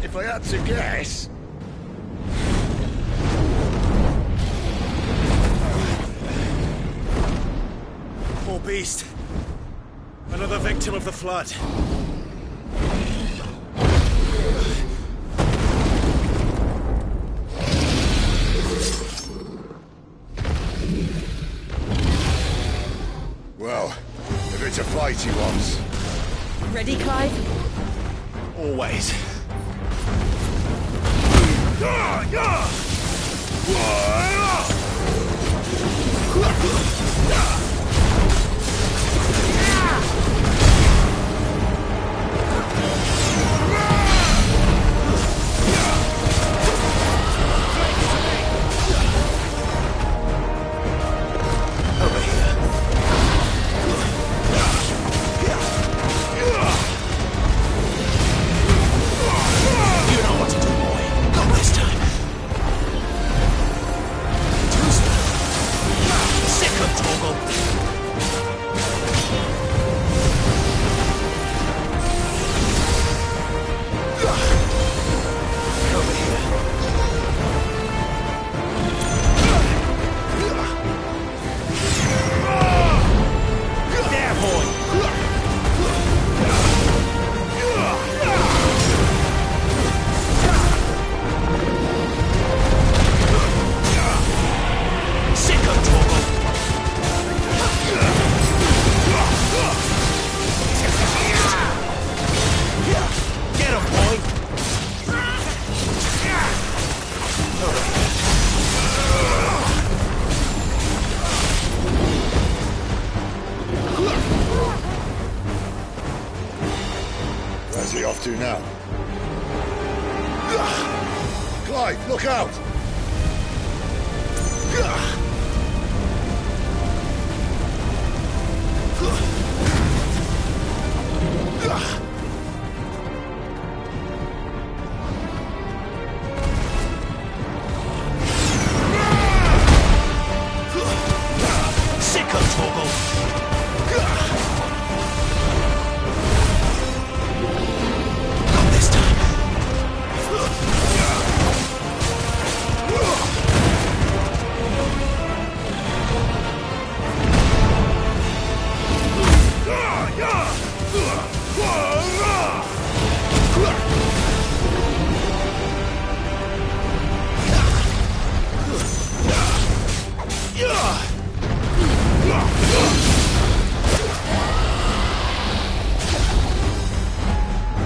Speaker 16: If I had to guess...
Speaker 10: Poor beast. Another victim of the flood.
Speaker 16: Well, if it's a fight he wants.
Speaker 8: Ready, Clive?
Speaker 10: Always.
Speaker 16: Where's he off to now? Clive, look out!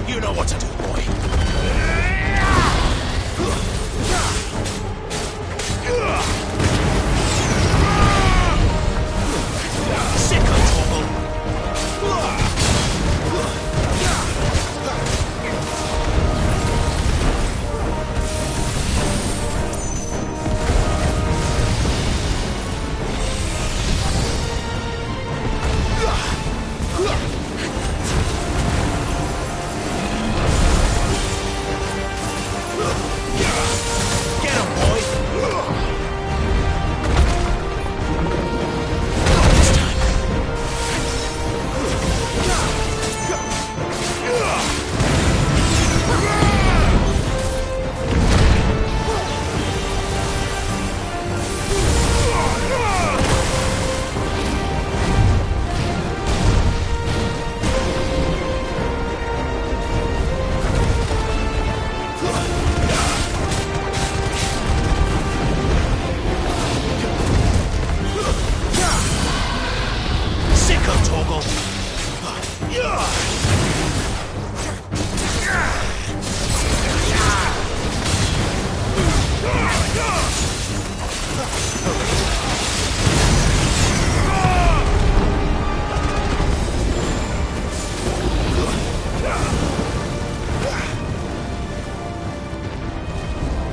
Speaker 10: You know what to do, boy. Sick of trouble.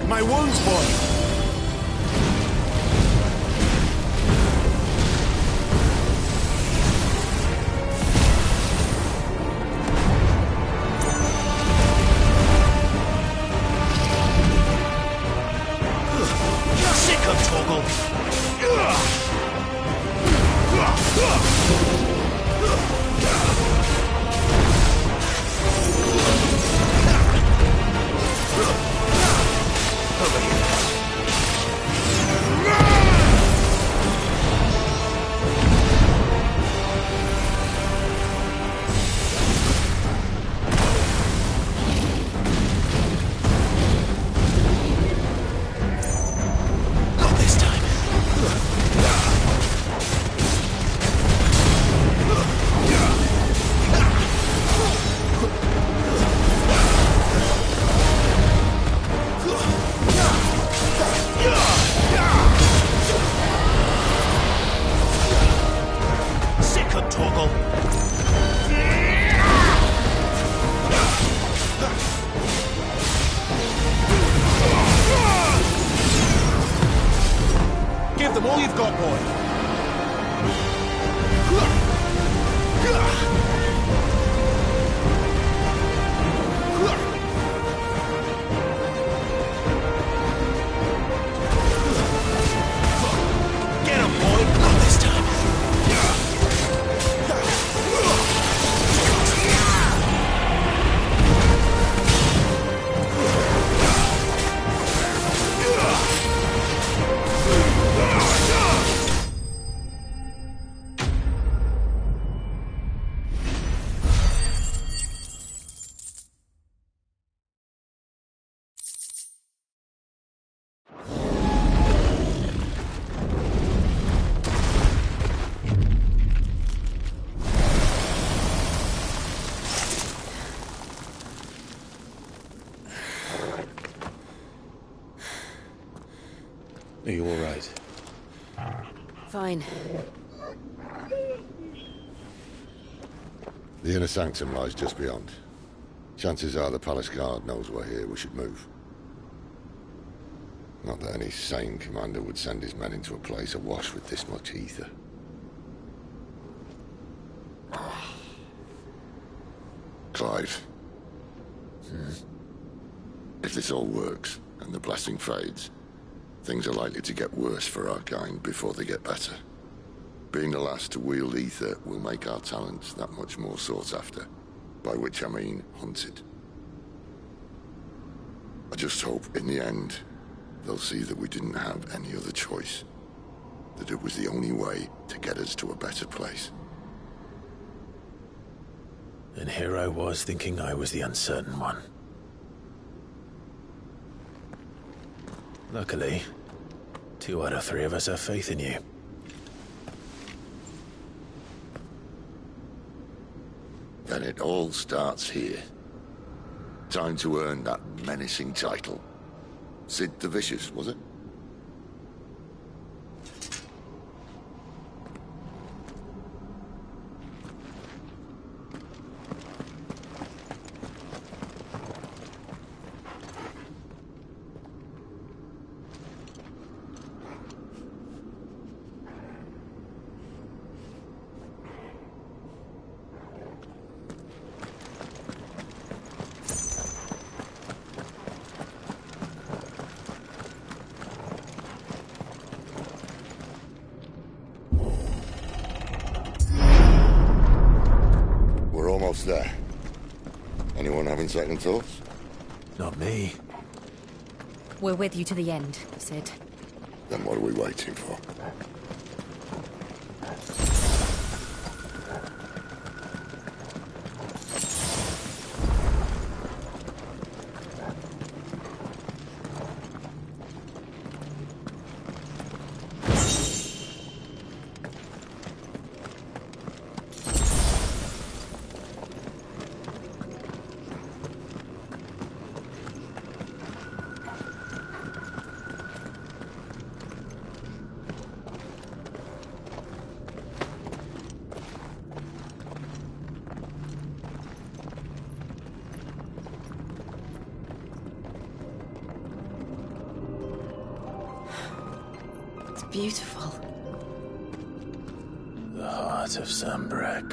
Speaker 10: My wounds, boy. Sick of Toggle. them all you've got, boy. Get him, boy! Not this time.
Speaker 2: Are you all right?
Speaker 8: Fine.
Speaker 16: The inner sanctum lies just beyond. Chances are the palace guard knows we're here. We should move. Not that any sane commander would send his men into a place awash with this much ether. Clive. If this all works, and the blessing fades, things are likely to get worse for our kind before they get better. Being the last to wield ether will make our talents that much more sought after, by which I mean hunted. I just hope, in the end, they'll see that we didn't have any other choice. That it was the only way to get us to a better place.
Speaker 2: And here I was thinking I was the uncertain one. Luckily, 2 out of 3 of us have faith in you.
Speaker 16: Then it all starts here. Time to earn that menacing title. Sid the Vicious, was it? Almost there. Anyone having second thoughts?
Speaker 2: Not me.
Speaker 21: We're with you to the end, Sid.
Speaker 16: Then what are we waiting for?
Speaker 21: Beautiful.
Speaker 2: The heart of Sambrek.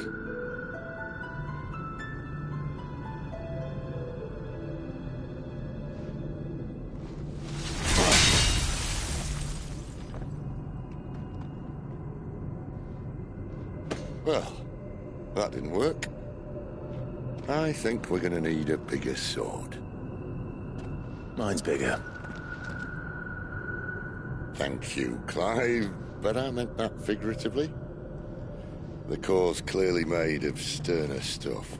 Speaker 16: Well, that didn't work. I think we're gonna need a bigger sword.
Speaker 2: Mine's bigger.
Speaker 16: Thank you, Clive, but I meant that figuratively. The core's clearly made of sterner stuff.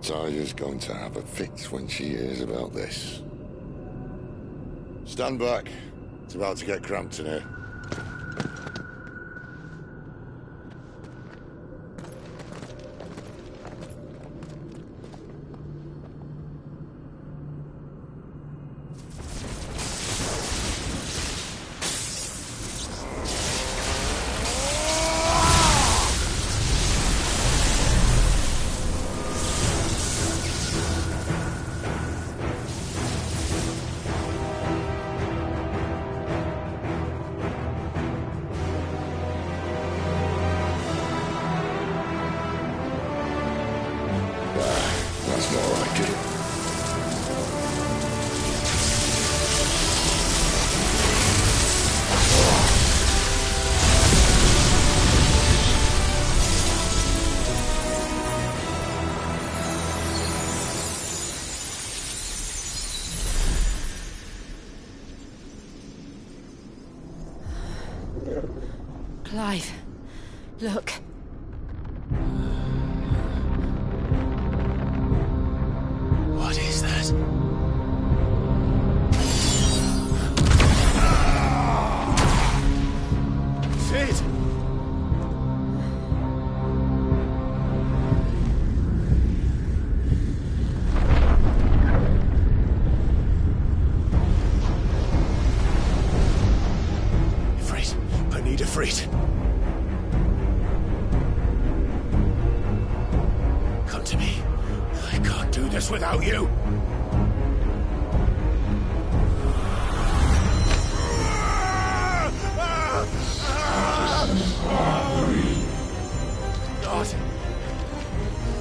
Speaker 16: Tyler's going to have a fit when she hears about this. Stand back. It's about to get cramped in here.
Speaker 20: Clive, look.
Speaker 2: What is that?
Speaker 10: Sid!
Speaker 2: Ifrit, I need Ifrit. Come to me. I can't do this without you.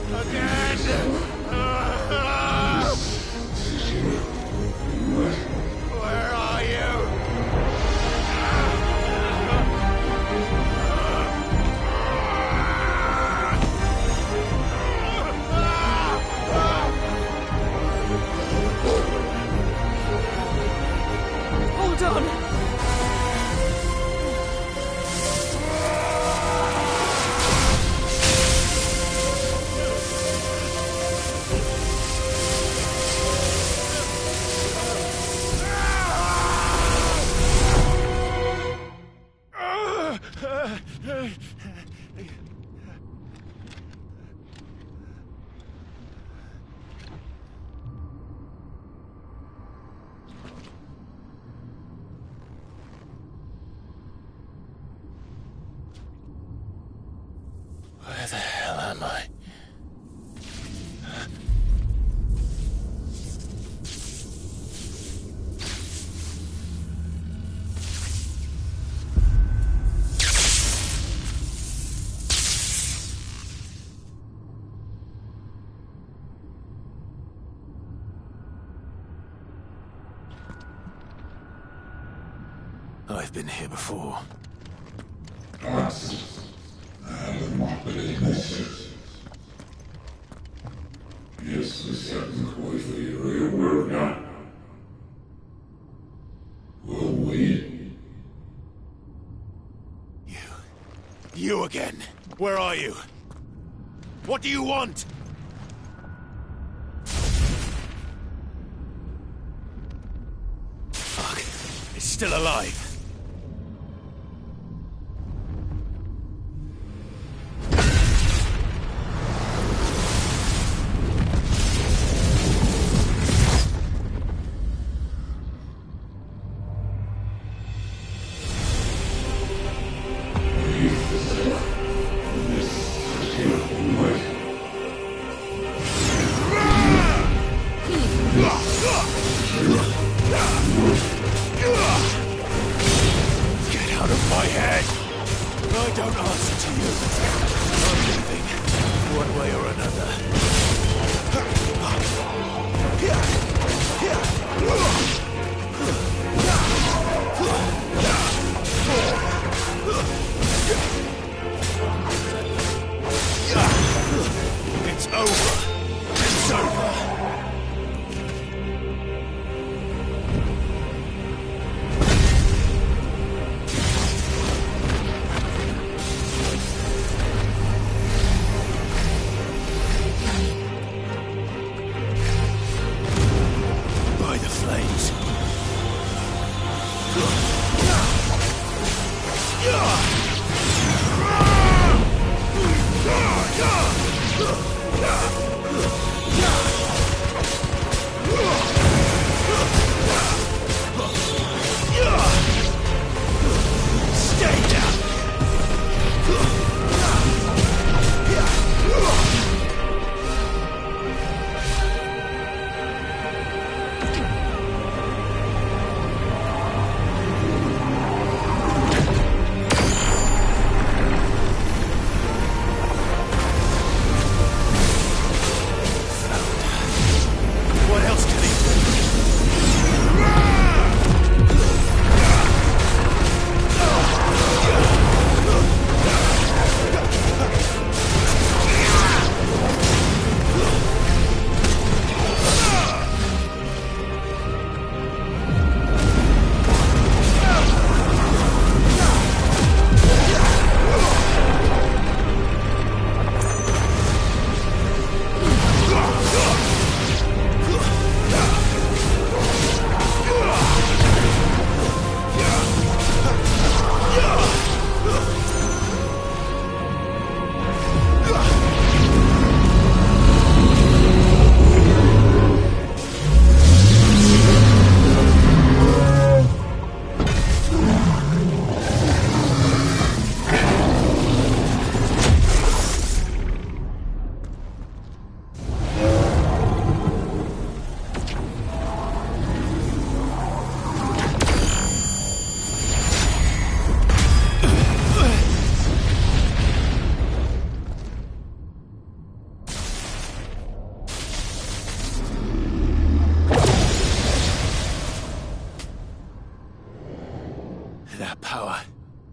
Speaker 2: Not again! Where are you?
Speaker 20: Hold on!
Speaker 2: Where the hell am I? I've been here before. You again. Where are you? What do you want? Fuck. It's still alive.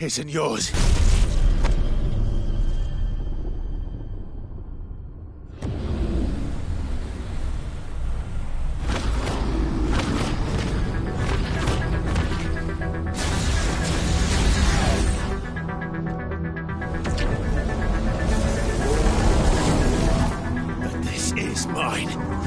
Speaker 10: isn't yours. But this is mine.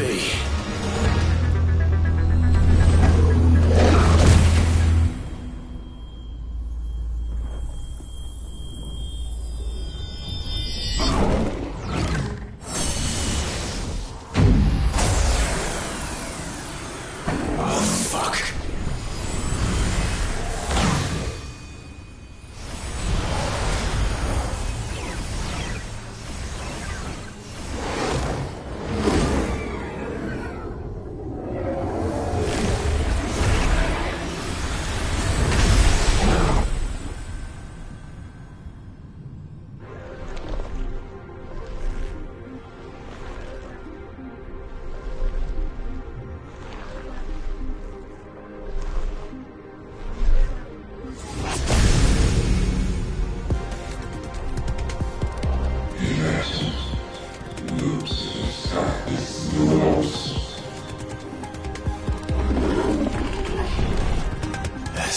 Speaker 2: be.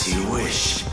Speaker 2: As you wish.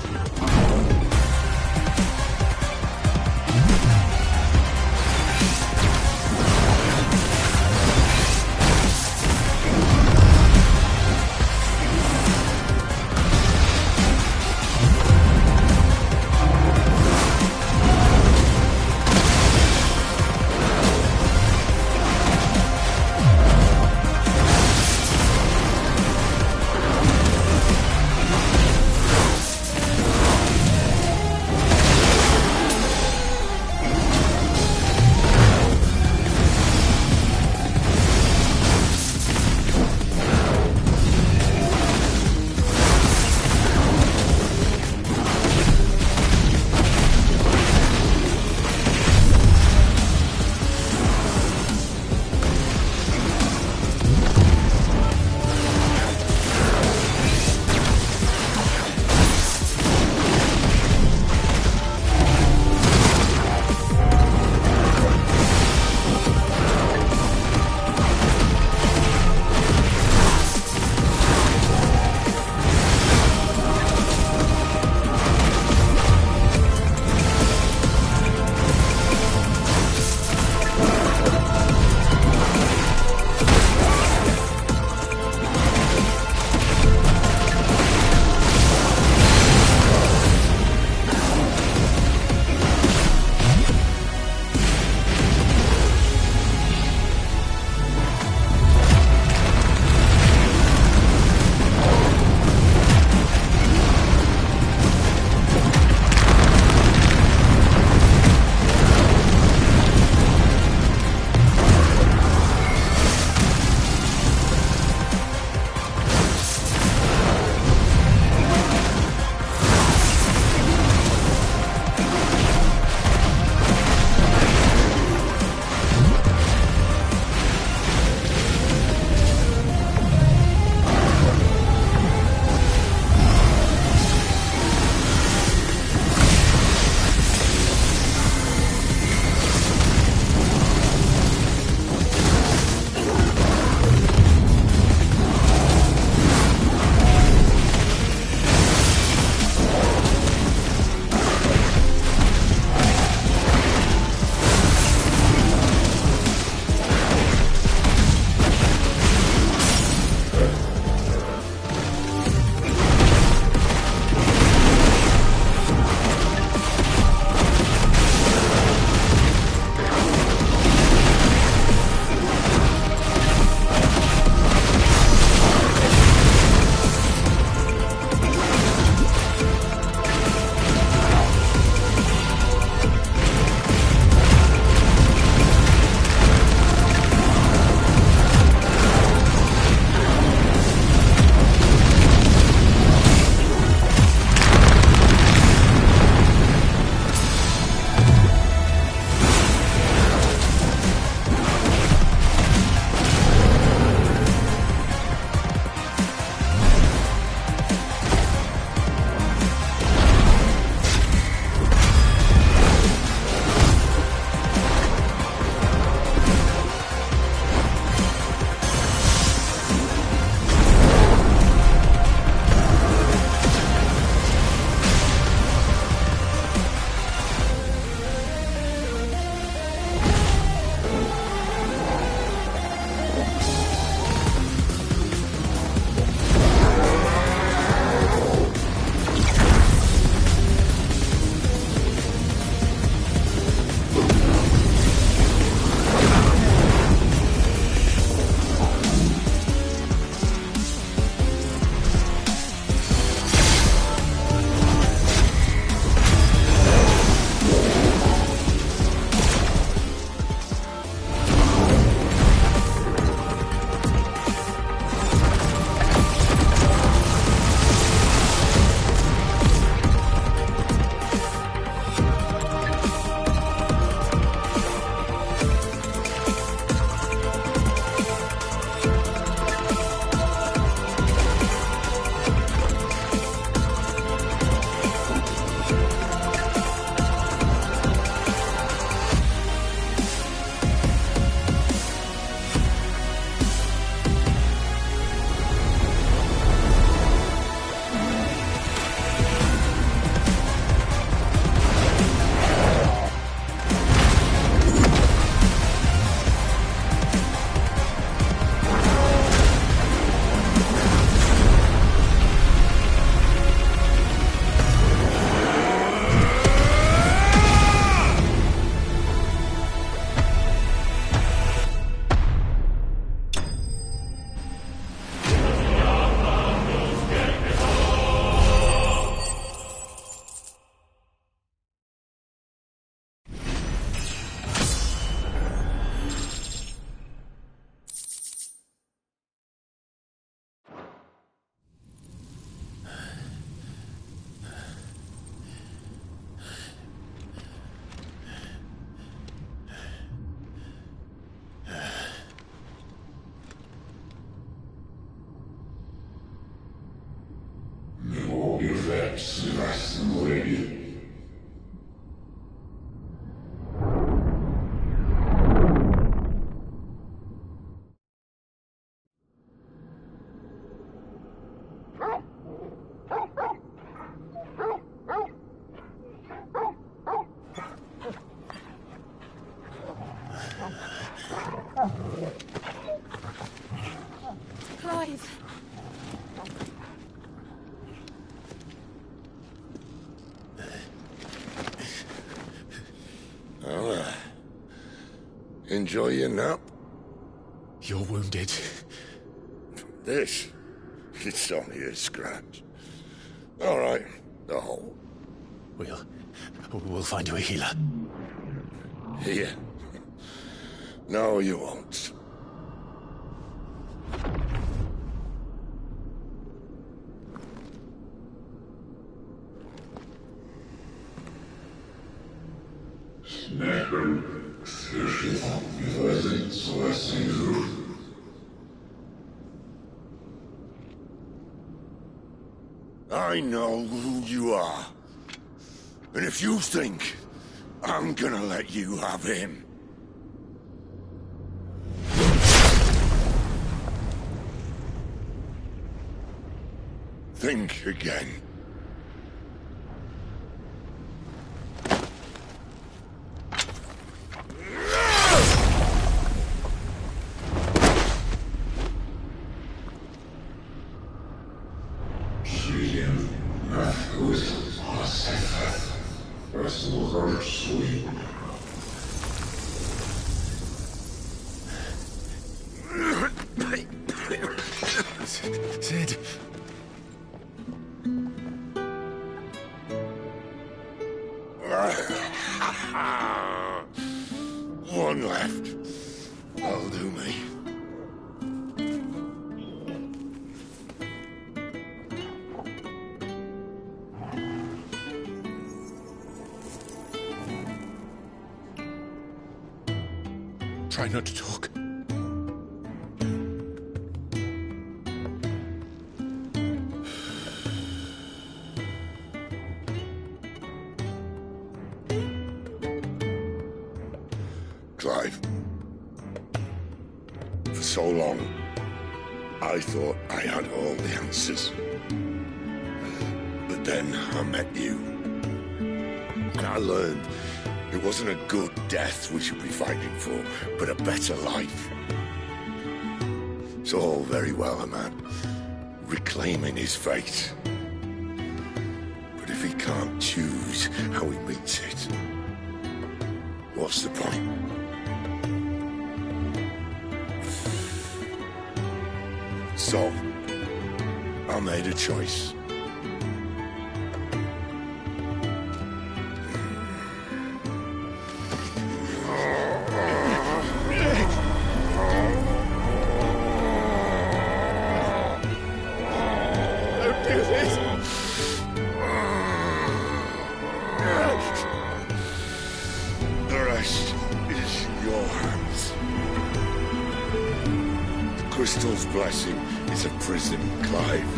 Speaker 3: FFXVI.
Speaker 21: Clive.
Speaker 16: Well, enjoy your nap.
Speaker 2: You're wounded.
Speaker 16: This? It's only a scratch. All right, the hole.
Speaker 2: We'll find you a healer.
Speaker 16: Here. No, you won't. I know who you are. And if you think I'm gonna let you have him... think again.
Speaker 2: Sid.
Speaker 16: One left. That'll do me.
Speaker 2: Try not to talk.
Speaker 16: Clive. For so long, I thought I had all the answers. But then I met you. And I learned it wasn't a good death we should be fighting for, but a better life. It's all very well, a man reclaiming his fate. But if he can't choose how he meets it, what's the point? So, I made a choice.
Speaker 2: Don't do this!
Speaker 16: The rest is in your hands. The Crystal's blessing is a prison, Clive.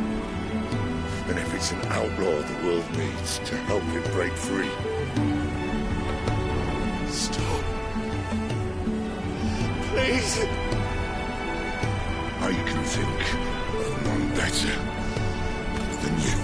Speaker 16: And if it's an outlaw the world needs to help it break free... Stop. Please. I can think of none better than you.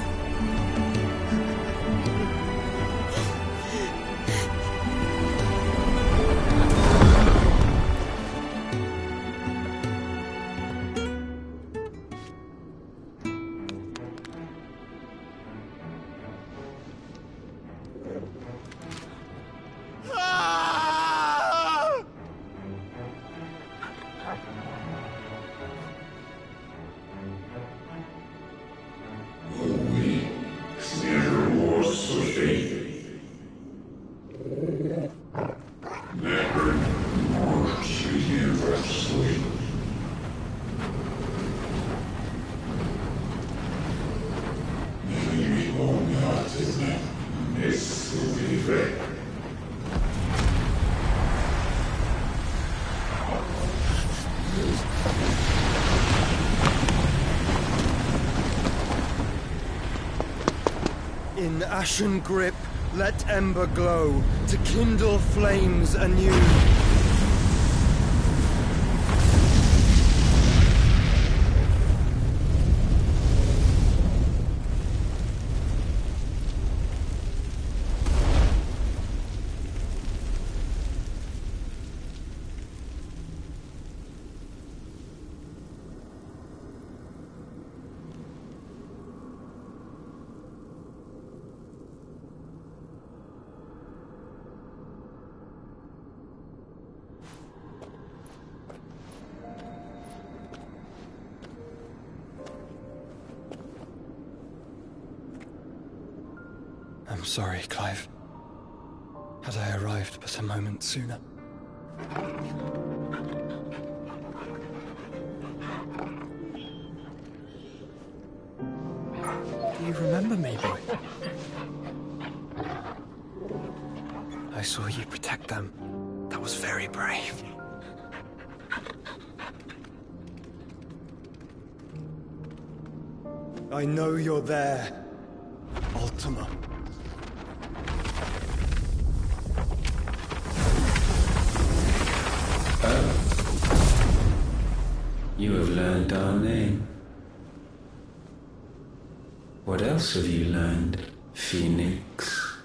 Speaker 3: In ashen grip, let ember glow, to kindle flames anew. I'm sorry, Clive. Had I arrived but a moment sooner. Do you remember me, boy? I saw you protect them. That was very brave. I know you're there, Ultima.
Speaker 22: You have learned our name. What else have you learned, Phoenix?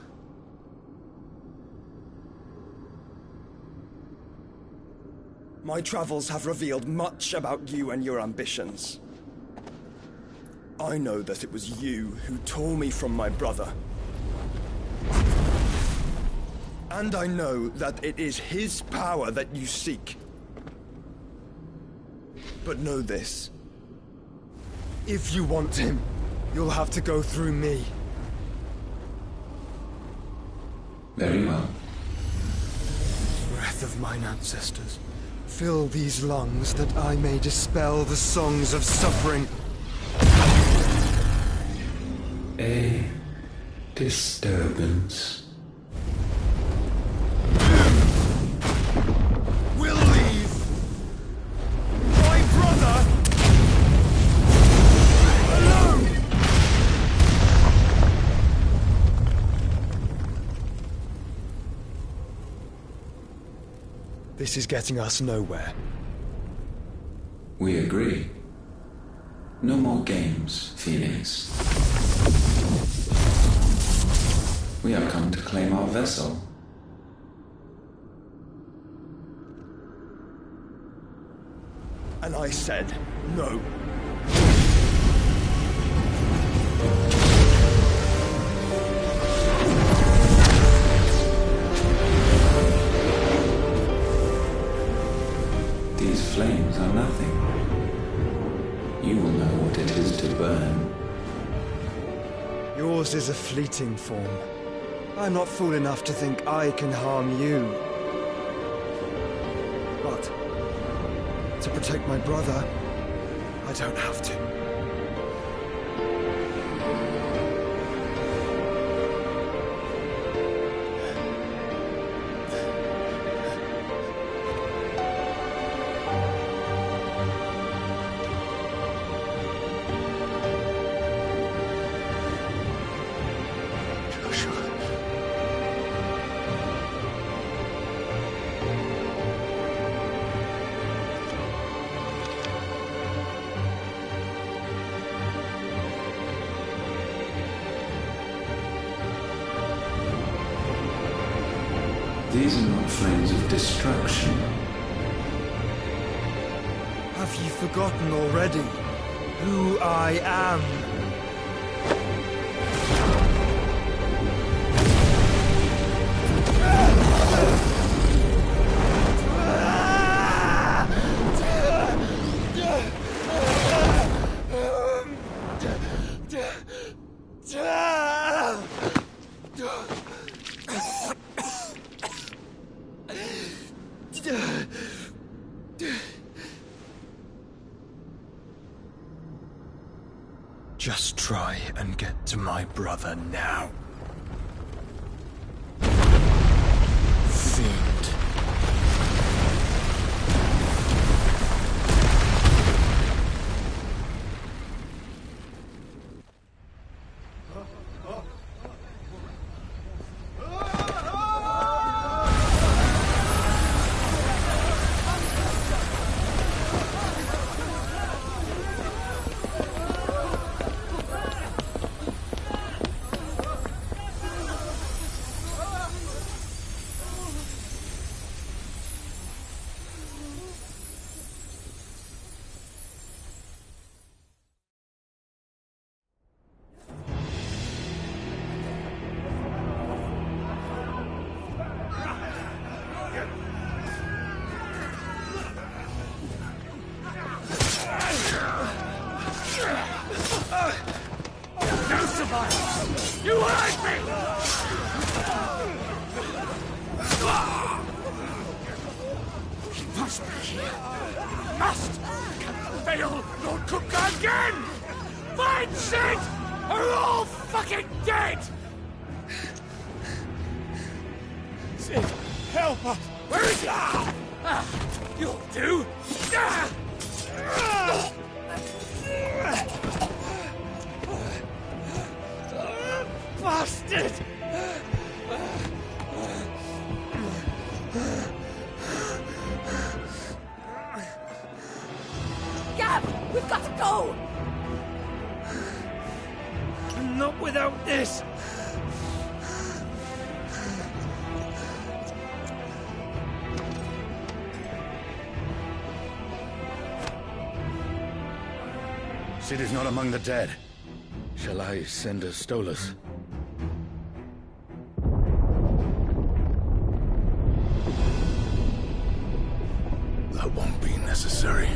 Speaker 3: My travels have revealed much about you and your ambitions. I know that it was you who tore me from my brother. And I know that it is his power that you seek. But know this. If you want him, you'll have to go through me.
Speaker 22: Very well.
Speaker 3: Breath of mine ancestors, fill these lungs that I may dispel the songs of suffering.
Speaker 22: A disturbance.
Speaker 3: We'll leave! My brother! Alone! This is getting us nowhere.
Speaker 22: We agree. No more games, Phoenix. We have come to claim our vessel.
Speaker 3: And I said no.
Speaker 22: These flames are nothing. You will know what it is to burn.
Speaker 3: Yours is a fleeting form. I'm not fool enough to think I can harm you. But to protect my brother, I don't have to.
Speaker 22: These are not flames of destruction.
Speaker 3: Have you forgotten already who I am? Just try and get to my brother now. Fiend.
Speaker 11: No survivors! You hurt me! He must be here. Must! Can fail nor cook again! Find Sid! Are all fucking dead! Sid, help us! Where is he? You'll do! Bastard!
Speaker 21: Gab, we've got to go!
Speaker 11: Not without this!
Speaker 13: Sid is not among the dead. Shall I send a Stolas?
Speaker 2: That won't be necessary.